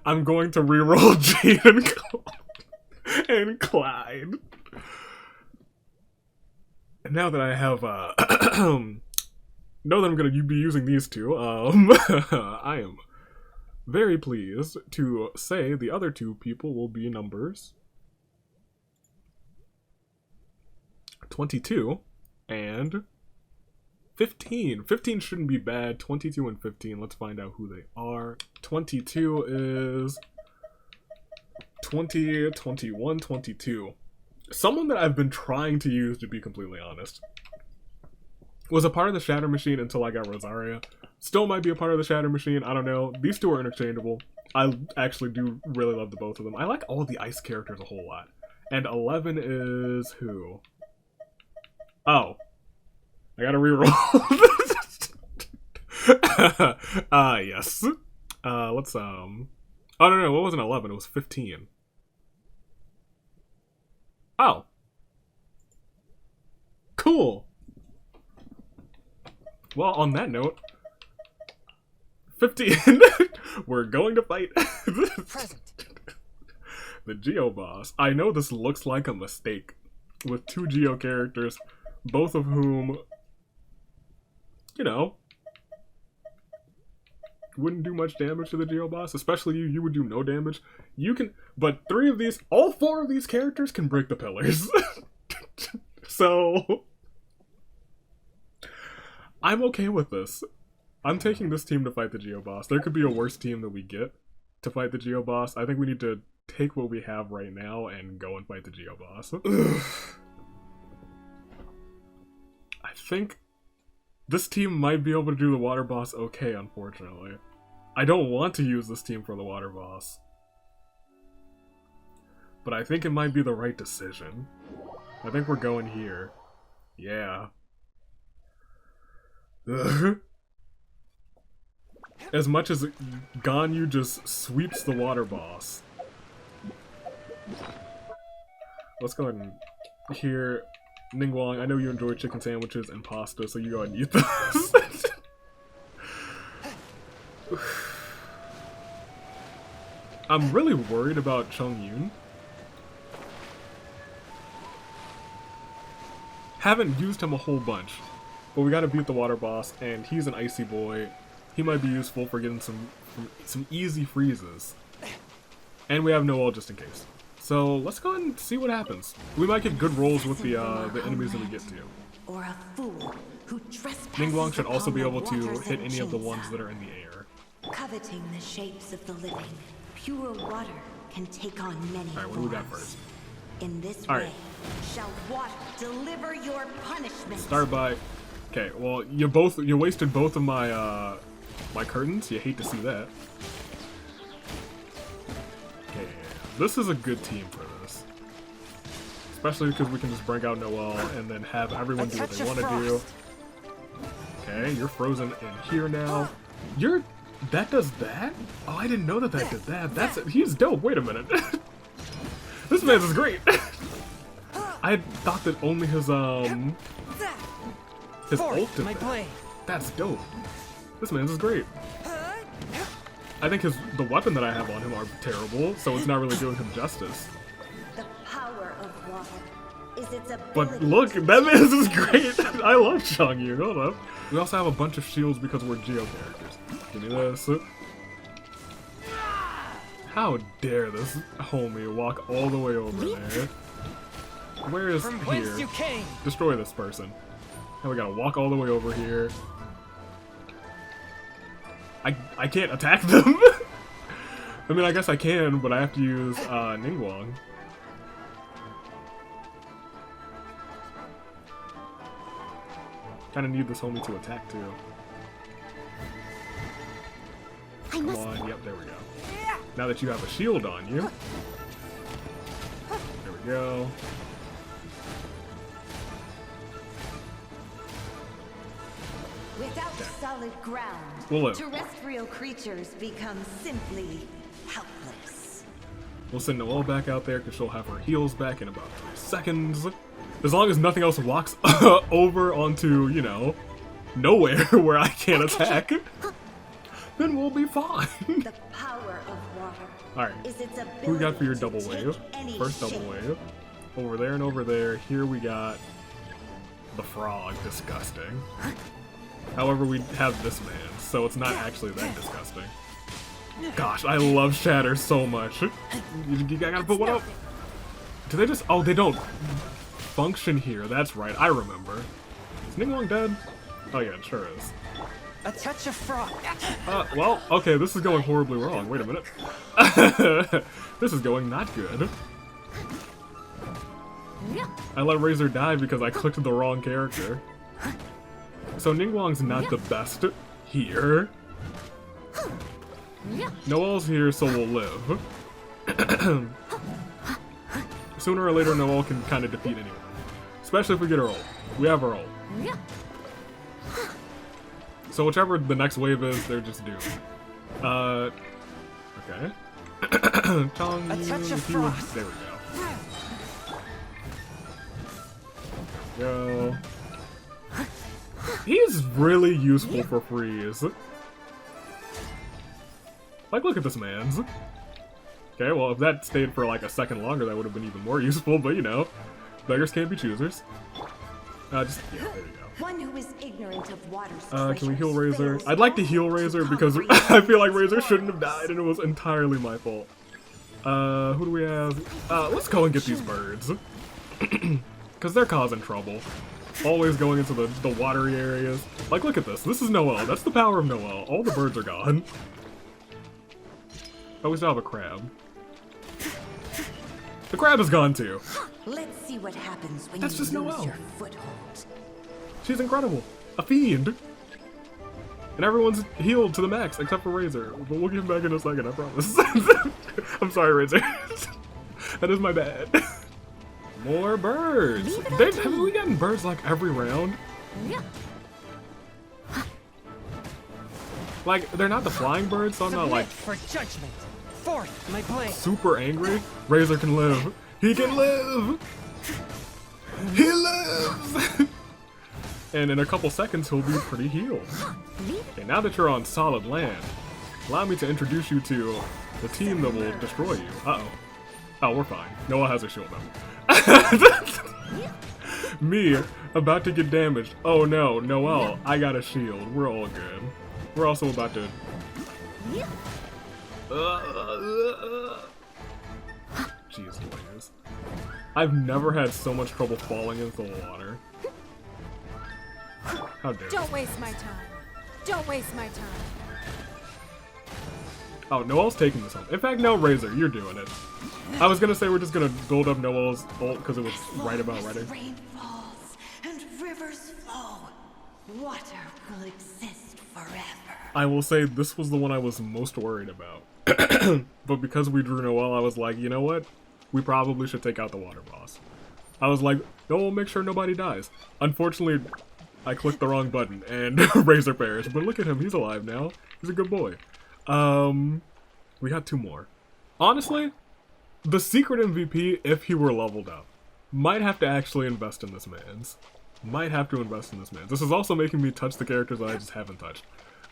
I'm going to reroll Gene and Clyde. And now that I have, know that I'm going to be using these 2, I am very pleased to say the other 2 people will be numbers 22 and 15. 15 shouldn't be bad. 22 and 15. Let's find out who they are. 22 is 20, 21, 22. Someone that I've been trying to use, to be completely honest. Was a part of the Shatter Machine until I got Rosaria. Still might be a part of the Shatter Machine. I don't know. These 2 are interchangeable. I actually do really love the both of them. I like all of the ice characters a whole lot. And 11 is who? Oh. I gotta reroll. Yes. Let's, oh, no, it wasn't 11, it was 15. Oh. Cool. Well, on that note, 15. We're going to fight the Geo Boss. I know this looks like a mistake with 2 Geo characters, both of whom, you know, wouldn't do much damage to the Geo Boss. Especially you would do no damage. You can, but 3 of these, all 4 of these characters can break the pillars. So, I'm okay with this. I'm taking this team to fight the Geo Boss. There could be a worse team that we get to fight the Geo Boss. I think we need to take what we have right now and go and fight the Geo Boss. I think this team might be able to do the Water Boss okay, unfortunately. I don't want to use this team for the Water Boss, but I think it might be the right decision. I think we're going here. Yeah. Ugh. As much as Ganyu just sweeps the Water Boss, let's go ahead and here, Ningguang, I know you enjoy chicken sandwiches and pasta, so you go ahead and eat those. I'm really worried about Chongyun. Haven't used him a whole bunch, but we gotta beat the water boss, and he's an icy boy. He might be useful for getting some easy freezes. And we have Noel just in case. So let's go ahead and see what happens. We might get good rolls with the enemies that we get to. Or a fool who trespasses Ningguang should also be upon able the to waters hit of any of the Jinza. ones that are in the air. Coveting the shapes of the living, pure water can take on many Alright, what do we got forms. first? In this Alright. way, shall water deliver your punishment. Start by... Okay, well, you wasted both of my, my curtains. You hate to see that. Okay, this is a good team for this. Especially because we can just bring out Noel and then have everyone do what they want to do. Okay, you're frozen in here now. That does that? Oh, I didn't know that did that. He's dope. Wait a minute. This man's is great. I had thought that only his ult did that. That's dope. This man's is great. I think the weapon that I have on him are terrible, so it's not really doing him justice. The power of water is its ability. But look, that man's is great. I love Chongyun. Hold up. We also have a bunch of shields because we're Geo characters. Give me this. How dare this homie walk all the way over there? Where is From here? whence you came. Destroy this person. Now we gotta walk all the way over here. I can't attack them. I mean, I guess I can, but I have to use Ningguang. Kind of need this homie to attack too. Come on, yep, there we go. Now that you have a shield on you. There we go. Without solid ground, We'll live. terrestrial creatures become simply helpless. We'll send Noelle back out there because she'll have her heals back in about 3 seconds. As long as nothing else walks over onto, you know, nowhere where I can't attack, then we'll be fine. The power of water Alright, is its ability who we got for your to double take wave? any First double shape. wave. Over there and over there. Here we got the frog. Disgusting. However, we have this man, so it's not actually that disgusting. Gosh, I love Shatter so much. You gotta put one up. Do they just... Oh, they don't function here. That's right, I remember. Is Ningguang dead? Oh yeah, it sure is. A touch of frost. Well, okay, this is going horribly wrong. Wait a minute. This is going not good. I let Razor die because I clicked the wrong character. So Ningguang's not the best here. Noelle's here, so we'll live. Sooner or later, Noelle can kind of defeat anyone. Especially if we get her ult. We have her ult. So whichever the next wave is, they're just doomed. Okay. Chong, A touch of if you would- frost. there we go. Go. He's really useful for freeze. Like, look at this man's. Okay, well, if that stayed for like a second longer, that would have been even more useful, but you know, beggars can't be choosers. Yeah, there you go. One who is ignorant of water Can we heal situations Razor? fails I'd like to all heal Razor to because comprehend I feel like Razor its shouldn't have powers. died and it was entirely my fault. Who do we have? Let's go and get these birds. Because they're causing trouble. Always going into the watery areas. Like, look at this. This is Noelle. That's the power of Noelle. All the birds are gone. Oh, we still have a crab. The crab is gone too. Let's see what happens when That's you just lose Noelle. your foothold. She's incredible. A fiend. And everyone's healed to the max, except for Razor. But we'll get him back in a second, I promise. I'm sorry, Razor. That is my bad. More birds. Haven't we gotten birds like every round? Like, they're not the flying birds, so I'm not like For judgment. Forth, my blade. super angry. Razor can live. He can live! He lives! And in a couple seconds, he'll be pretty healed. Okay, now that you're on solid land, allow me to introduce you to the team that will destroy you. Uh-oh. Oh, we're fine. Noah has a shield up. Me, about to get damaged. Oh no, Noelle, I got a shield. We're all good. We're also about to... Jeez Louise. I've never had so much trouble falling into the water. How dare you. Don't waste my time. Don't waste my time. Oh, Noelle's taking this home. In fact, no, Razor, you're doing it. I was gonna say we're just gonna build up Noelle's ult because it was right about ready. Rain falls and rivers flow. Water will exist forever. I will say this was the one I was most worried about. But because we drew Noelle, I was like, you know what? We probably should take out the water boss. I was like, no, we'll make sure nobody dies. Unfortunately, I clicked the wrong button and Razor perished. But look at him, he's alive now. He's a good boy. We got 2 more. Honestly, the secret MVP, if he were leveled up, might have to actually invest in this man's. Might have to invest in this man's. This is also making me touch the characters that I just haven't touched.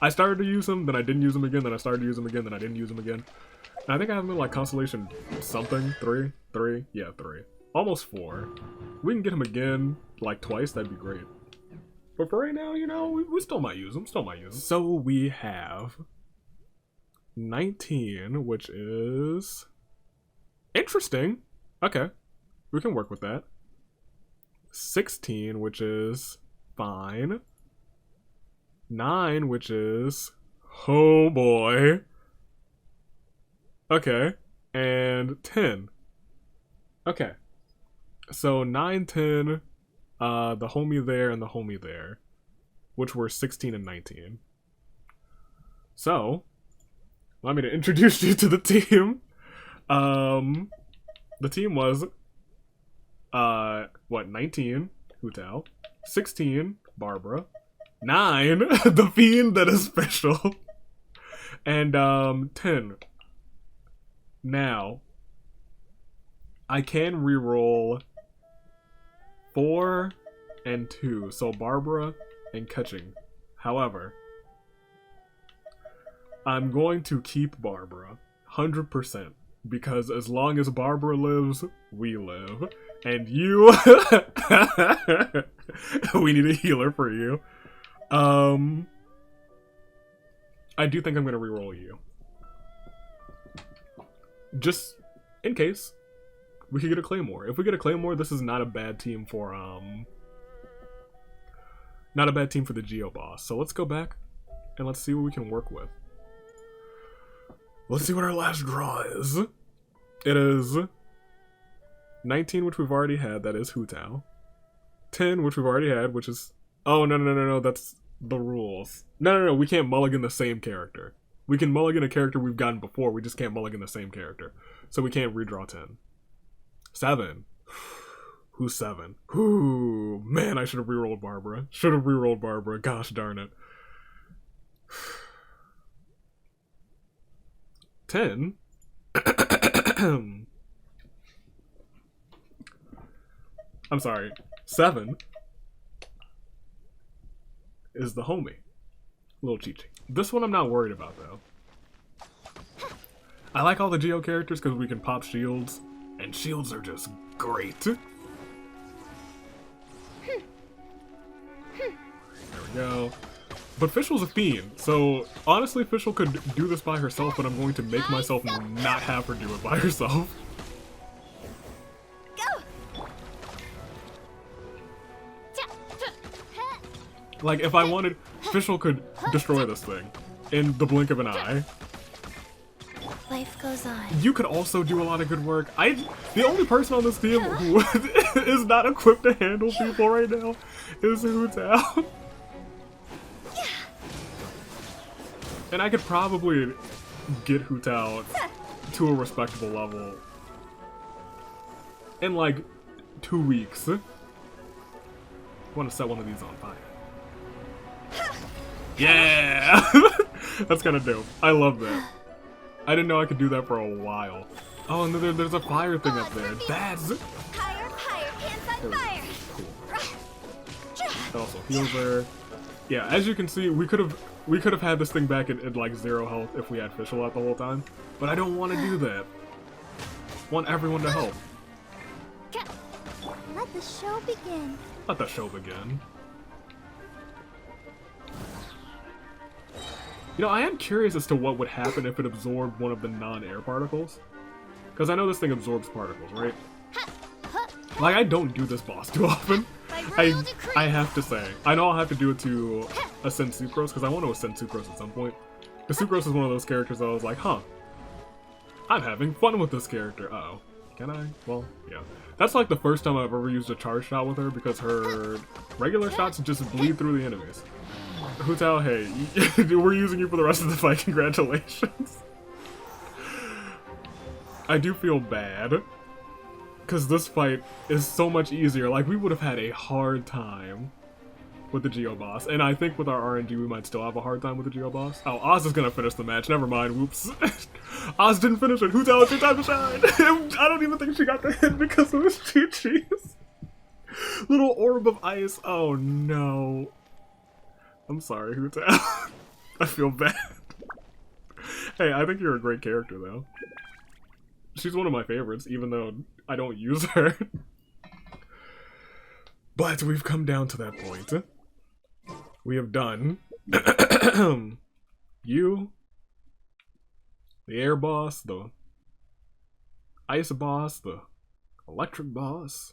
I started to use him, then I didn't use him again, then I started to use him again, then I didn't use him again. And I think I have him in like Constellation something, 3, yeah, 3. Almost 4. We can get him again, like twice, that'd be great. But for right now, you know, we still might use him, So we have 19, which is interesting. Okay, we can work with that. 16, which is fine. 9, which is, oh boy. Okay, and 10. Okay, so 9, 10, the homie there and the homie there, which were 16 and 19. So, allow me to introduce you to the team. The team was, what, 19, Hu Tao, 16, Barbara, 9, the fiend that is Fischl, and 10. Now, I can reroll 4 and 2, so Barbara and Ketching. However, I'm going to keep Barbara 100%, because as long as Barbara lives, we live. And you, we need a healer for you. I do think I'm gonna reroll you. Just in case we could get a Claymore. If we get a Claymore, this is not a bad team for not a bad team for the Geo boss. So let's go back and let's see what we can work with. Let's see what our last draw is. It is 19, which we've already had, that is Hu Tao. 10, which we've already had, which is... Oh, no, that's the rules. No, we can't mulligan the same character. We can mulligan a character we've gotten before, we just can't mulligan the same character. So we can't redraw 10. 7. Who's 7? Ooh, man, I should have rerolled Barbara. Should have rerolled Barbara, gosh darn it. 10. I'm sorry. 7 is the homie. Little Chi-Chi. This one I'm not worried about, though. I like all the Geo characters because we can pop shields, and shields are just great. There we go. But Fischl's a fiend, so honestly Fischl could do this by herself, but I'm going to make myself not have her do it by herself. Like, if I wanted, Fischl could destroy this thing in the blink of an eye. Life goes on. You could also do a lot of good work. The only person on this team who is not equipped to handle people right now is Hu Tao. And I could probably get Hu Tao to a respectable level in like 2 weeks. I want to set one of these on fire. Yeah! That's kind of dope. I love that. I didn't know I could do that for a while. Oh, and there's a fire thing up there. That's Higher, higher, hands on fire. That also heals her. Yeah, as you can see, we could have had this thing back at like 0 health if we had Fischl out the whole time. But I don't want to do that. Want everyone to help. Let the show begin. Let the show begin. You know, I am curious as to what would happen if it absorbed one of the non-air particles. Because I know this thing absorbs particles, right? Like, I don't do this boss too often. I have to say. I know I'll have to do it to ascend Sucrose, because I want to ascend Sucrose at some point. Because Sucrose is one of those characters that I was like, huh. I'm having fun with this character. Uh-oh. Can I? Well, yeah. That's like the first time I've ever used a charge shot with her, because her regular shots just bleed through the enemies. Hutao, hey, we're using you for the rest of the fight. Congratulations. I do feel bad, because this fight is so much easier. Like, we would have had a hard time with the Geo boss, and I think with our RNG we might still have a hard time with the Geo boss. Oh, Oz is gonna finish the match. Never mind. Whoops. Oz didn't finish it. Hutao, it's your time to shine. I don't even think she got the hit because of his Chi-Chis. Little orb of ice. Oh no. I'm sorry, Hutao. I feel bad. Hey, I think you're a great character, though. She's one of my favorites, even though I don't use her. But we've come down to that point. We have done you, the air boss, the ice boss, the electric boss.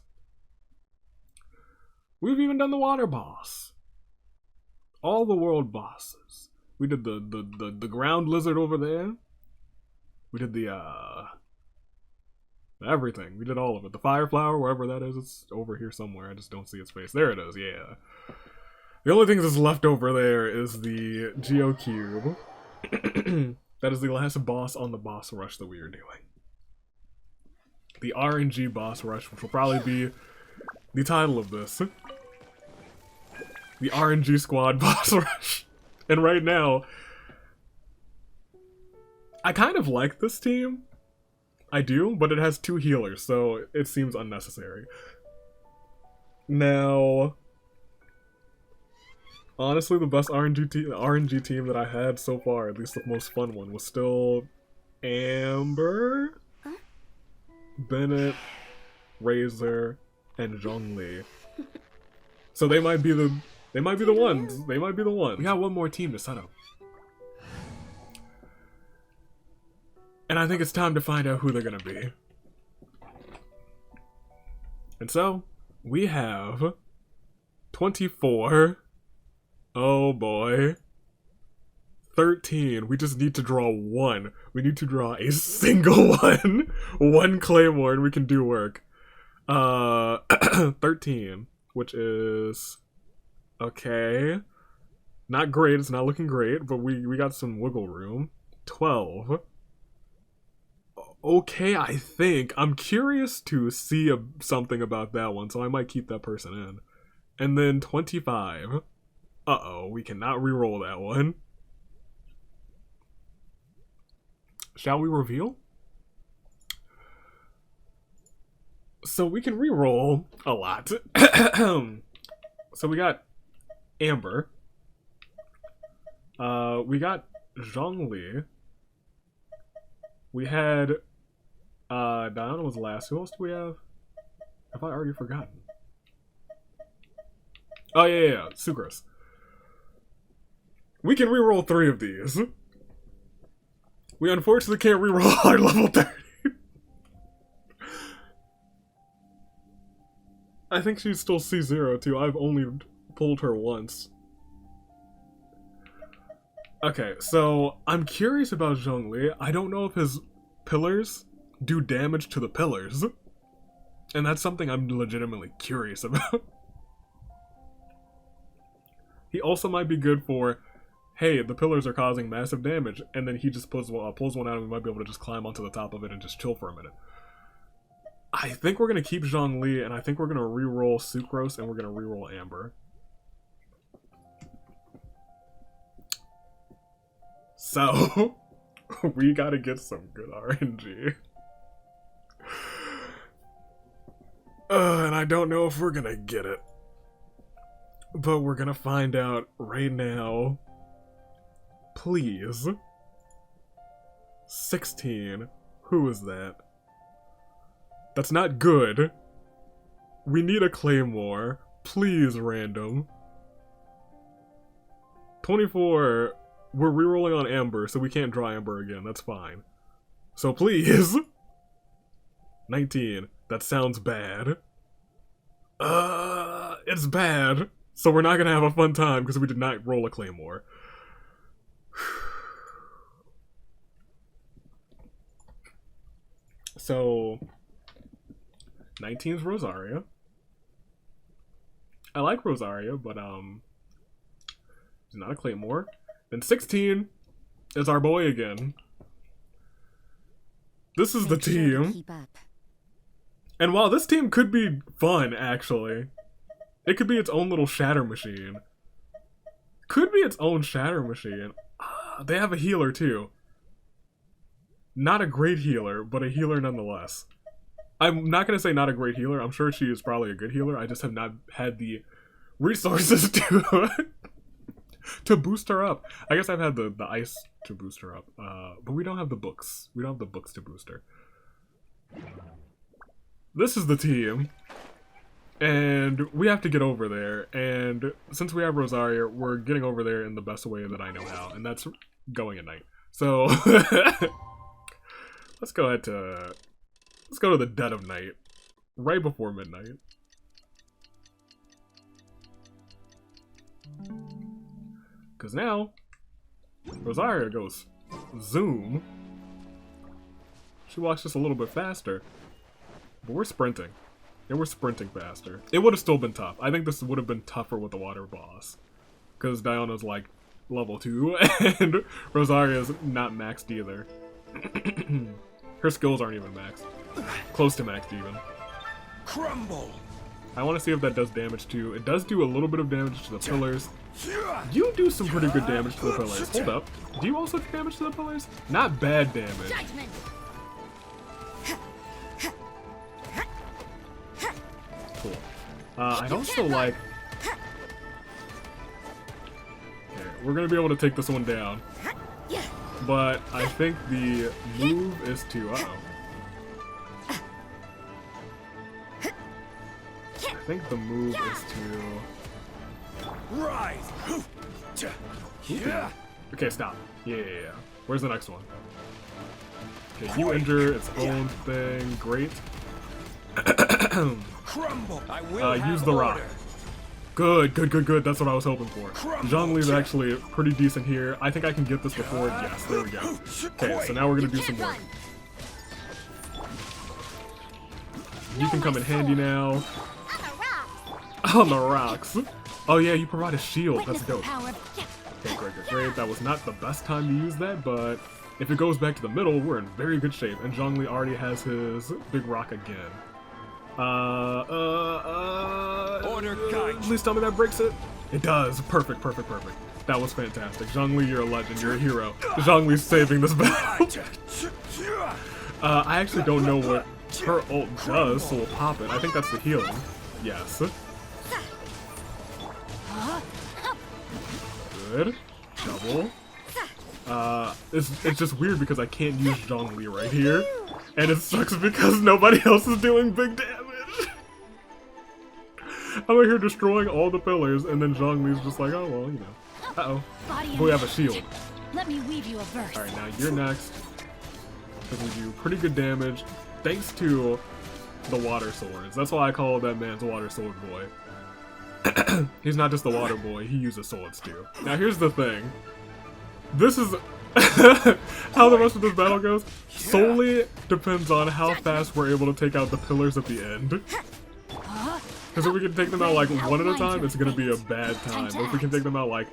We've even done the water boss. All the world bosses. We did the ground lizard over there. We did the everything. We did all of it. The fire flower, wherever that is, it's over here somewhere. I just don't see its face. There it is, yeah. The only thing that's left over there is the Geo Cube. That is the last boss on the boss rush that we are doing. The RNG boss rush, which will probably be the title of this. The RNG squad boss rush. And right now, I kind of like this team. I do, but it has 2 healers, so it seems unnecessary. Now, honestly, the best RNG team that I had so far, at least the most fun one, was still Amber, Bennett, Razor, and Zhongli. So they might be the ones. They might be the ones. We got one more team to set up. And I think it's time to find out who they're gonna be. And so, we have 24. Oh boy. 13. We just need to draw 1. We need to draw a single one. 1 Claymore and we can do work. 13, which is okay. Not great, it's not looking great, but we got some wiggle room. 12. Okay, I think. I'm curious to see something about that one, so I might keep that person in. And then 25. Uh-oh, we cannot re-roll that one. Shall we reveal? So we can re-roll a lot. So we got Amber. We got Zhongli. We had Diana was last. Who else do we have? Have I already forgotten? Oh yeah, Sucrose. We can re-roll 3 of these. We unfortunately can't re-roll our level 30. I think she's still C0 too. I've only pulled her once. Okay, so I'm curious about Zhongli. I don't know if his pillars do damage to the pillars. And that's something I'm legitimately curious about. He also might be good for, hey, the pillars are causing massive damage, and then he just pulls one out and we might be able to just climb onto the top of it and just chill for a minute. I think we're going to keep Zhongli, and I think we're going to re-roll Sucrose, and we're going to re-roll Amber. So, we gotta get some good RNG. And I don't know if we're gonna get it. But we're gonna find out right now. Please. 16. Who is that? That's not good. We need a claymore. Please, random. 24. We're rerolling on Amber, so we can't draw Amber again. That's fine. So please. 19. That sounds bad. It's bad. So we're not gonna have a fun time because we did not roll a claymore. So 19's Rosaria. I like Rosaria, but it's not a claymore. Then 16 is our boy again. This is the team. And while this team could be fun, actually, it could be its own little shatter machine. Could be its own shatter machine. They have a healer too. Not a great healer, but a healer nonetheless. I'm not going to say not a great healer. I'm sure she is probably a good healer. I just have not had the resources to boost her up. I guess I've had the ice to boost her up. But we don't have the books. We don't have the books to boost her. This is the team. And we have to get over there. And since we have Rosaria, we're getting over there in the best way that I know how. And that's going at night. So... Let's go to the dead of night, right before midnight. Because now, Rosaria goes zoom. She walks just a little bit faster, but we're sprinting. And we're sprinting faster. It would have still been tough. I think this would have been tougher with the water boss. Because Diana's like level 2, and Rosaria's not maxed either. Her skills aren't even maxed. Close to maxed even. Crumble. I want to see if that does damage too. It does do a little bit of damage to the pillars. You do some pretty good damage to the pillars. Hold up. Do you also do damage to the pillars? Not bad damage. Judgment. Cool. I'd also like... Okay, we're going to be able to take this one down. But I think the move is to... Uh-oh. I think the move is to... Rise. Okay, stop. Yeah. Where's the next one? Okay, you injure its own thing. Great. Crumble. I will Use the rock. Good. That's what I was hoping for. Zhongli's actually pretty decent here. I think I can get this before. Yes, there we go. Okay, so now we're gonna do some work. You can come in handy now. On the rocks. Oh yeah, you provide a shield. That's dope. Okay, great. That was not the best time to use that, but if it goes back to the middle, we're in very good shape. And Zhongli already has his big rock again. Order guide. Please tell me that breaks it. It does. Perfect. That was fantastic. Zhongli, you're a legend. You're a hero. Zhongli's saving this battle. I actually don't know what her ult does, so we'll pop it. I think that's the healing. Yes. Good. Double. It's just weird because I can't use Zhongli right here. And it sucks because nobody else is doing big damage. I'm out here destroying all the pillars, and then Zhongli's just like, oh, well, you know. Uh-oh. But we have a shield. Let me weave you a verse. Alright, now you're next. Because we do pretty good damage, thanks to the water swords. That's why I call that man's water sword boy. He's not just the water boy, he uses swords too. Now here's the thing. This is... how the rest of this battle goes solely depends on how fast we're able to take out the pillars at the end. Because if we can take them out like one at a time, it's going to be a bad time. But if we can take them out like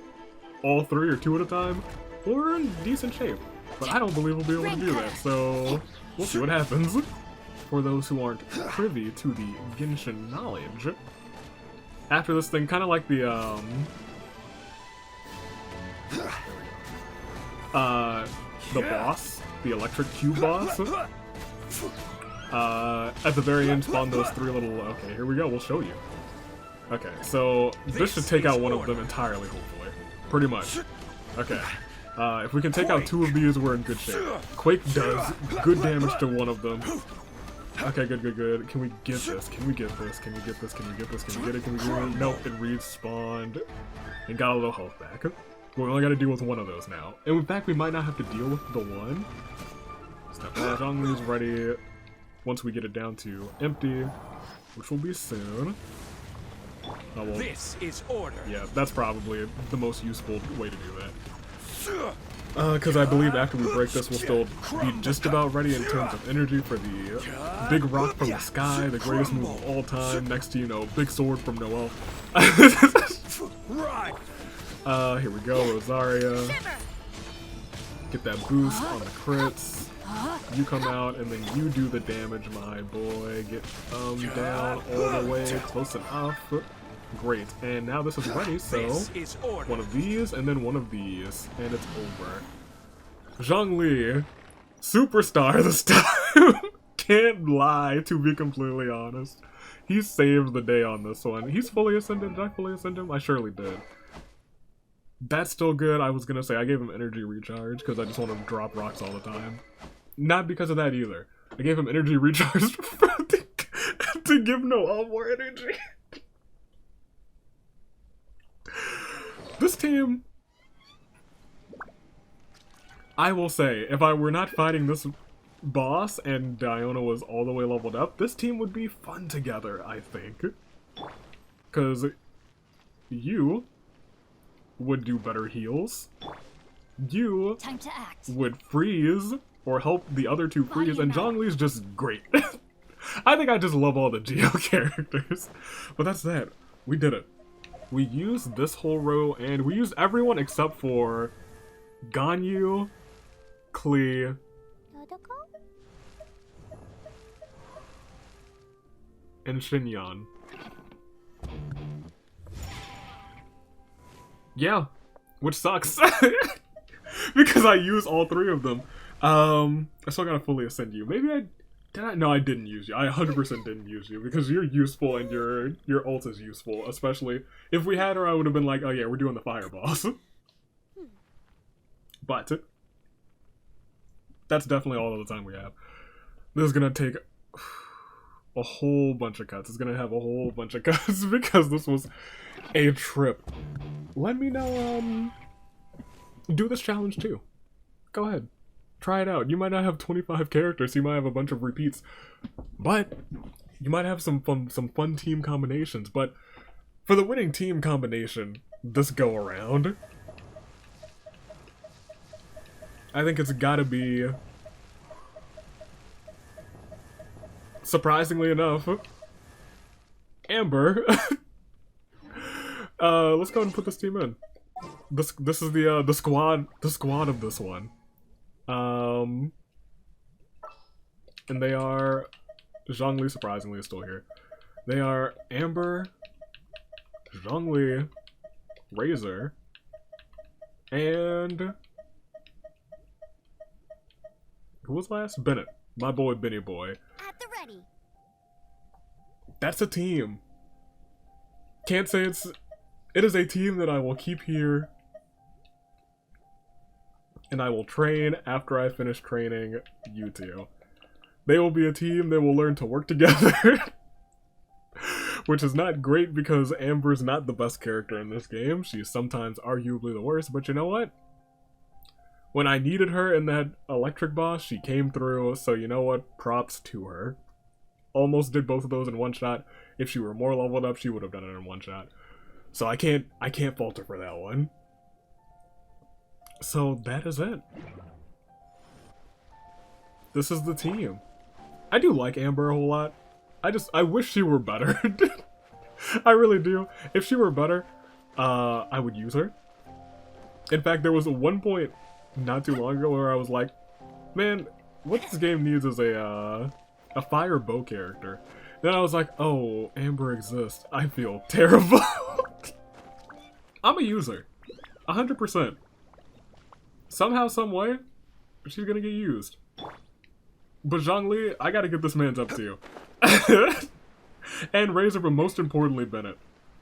all three or two at a time, we're in decent shape. But I don't believe we'll be able to do that, so we'll see what happens. For those who aren't privy to the Genshin knowledge, after this thing, kind of like the boss, the electric cube boss, At the very end, spawn those 3 little... Okay, here we go. We'll show you. Okay, so this should take out one of them entirely, hopefully. Pretty much. Okay. If we can take out 2 of these, we're in good shape. Quake does good damage to one of them. Okay, good. Can we get this? Can we get this? Can we get this? Can we get this? Can we get it? Can we get it? Nope, it respawned. And got a little health back. We only gotta deal with one of those now. And in fact, we might not have to deal with the one. Step on, Zhongli's ready. Once we get it down to empty, which will be soon. Oh, well, This is order. yeah, that's probably the most useful way to do that. Because I believe after we break this, we'll still be just about ready in terms of energy for the big rock from the sky, the greatest move of all time, next to, you know, big sword from Noel. Right. Here we go, Rosaria. Get that boost on the crits. You come out, and then you do the damage, my boy. Get down all the way, close enough. Great, and now this is ready, so This is order. one of these, and then one of these, and it's over. Zhongli, superstar this time. Can't lie, to be completely honest. He saved the day on this one. He's fully ascended. Did I fully ascend him? I surely did. That's still good. I was gonna say I gave him energy recharge because I just want to drop rocks all the time. Not because of that either. I gave him energy recharge to give Noel more energy. This team, I will say, if I were not fighting this boss and Diona was all the way leveled up, this team would be fun together, I think. Because you would do better heals. You Time to act. would freeze or help the other 2 freeze, and Zhongli's just great. I think I just love all the Geo characters. But that's that. We did it. We used this whole row, and we used everyone except for Ganyu, Clyde, and Xinyan. Yeah, which sucks. Because I use all 3 of them. I still gotta fully ascend you. Maybe I... Did I? No, I didn't use you. I 100% didn't use you because you're useful and your ult is useful. Especially if we had her, I would have been like, oh yeah, we're doing the fire boss. But that's definitely all of the time we have. This is gonna take a whole bunch of cuts. It's gonna have a whole bunch of cuts because this was a trip. Let me know. Do this challenge too. Go ahead. Try it out. You might not have 25 characters, you might have a bunch of repeats, but you might have some fun team combinations. But for the winning team combination this go around, I think it's gotta be, surprisingly enough, Amber. Let's go ahead and put this team in. This is the squad of this one. And they are... Zhongli, surprisingly, is still here. They are Amber, Zhongli, Razor, and... Who was last? Bennett. My boy, Benny Boy. At the ready. That's a team. Can't say it's... It is a team that I will keep here. And I will train after I finish training you 2. They will be a team that will learn to work together. Which is not great because Amber's not the best character in this game. She's sometimes arguably the worst, but you know what? When I needed her in that electric boss, she came through, so you know what? Props to her. Almost did both of those in one shot. If she were more leveled up, she would have done it in one shot. So I can't fault her for that one. So that is it. This is the team. I do like Amber a whole lot. I wish she were better. I really do. If she were better, I would use her. In fact, there was one point not too long ago where I was like, man, what this game needs is a fire bow character. Then I was like, oh, Amber exists. I feel terrible. I'm a user. 100%. Somehow, some way, she's gonna get used. But Zhongli, I gotta give this man's up to you. And Razor, but most importantly, Bennett.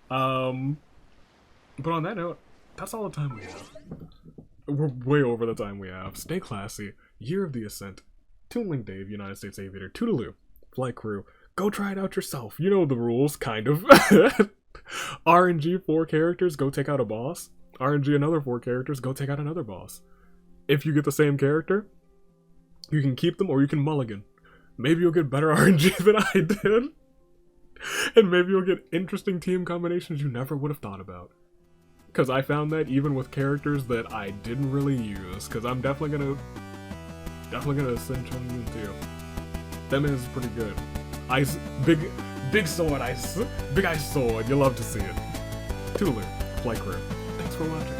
But on that note, that's all the time we have. We're way over the time we have. Stay classy. Year of the Ascent. Toon Link Dave, United States Aviator. Toodaloo. Flight Crew. Go try it out yourself. You know the rules, kind of. RNG 4 characters, go take out a boss. RNG another 4 characters, go take out another boss. If you get the same character, you can keep them or you can mulligan. Maybe you'll get better RNG than I did. And maybe you'll get interesting team combinations you never would have thought about. Because I found that even with characters that I didn't really use. Because I'm definitely gonna send Chung Yun too. That man is pretty good. Ice, big sword, big ice sword. You love to see it. Toodaloo, Flight Crew. Thanks for watching.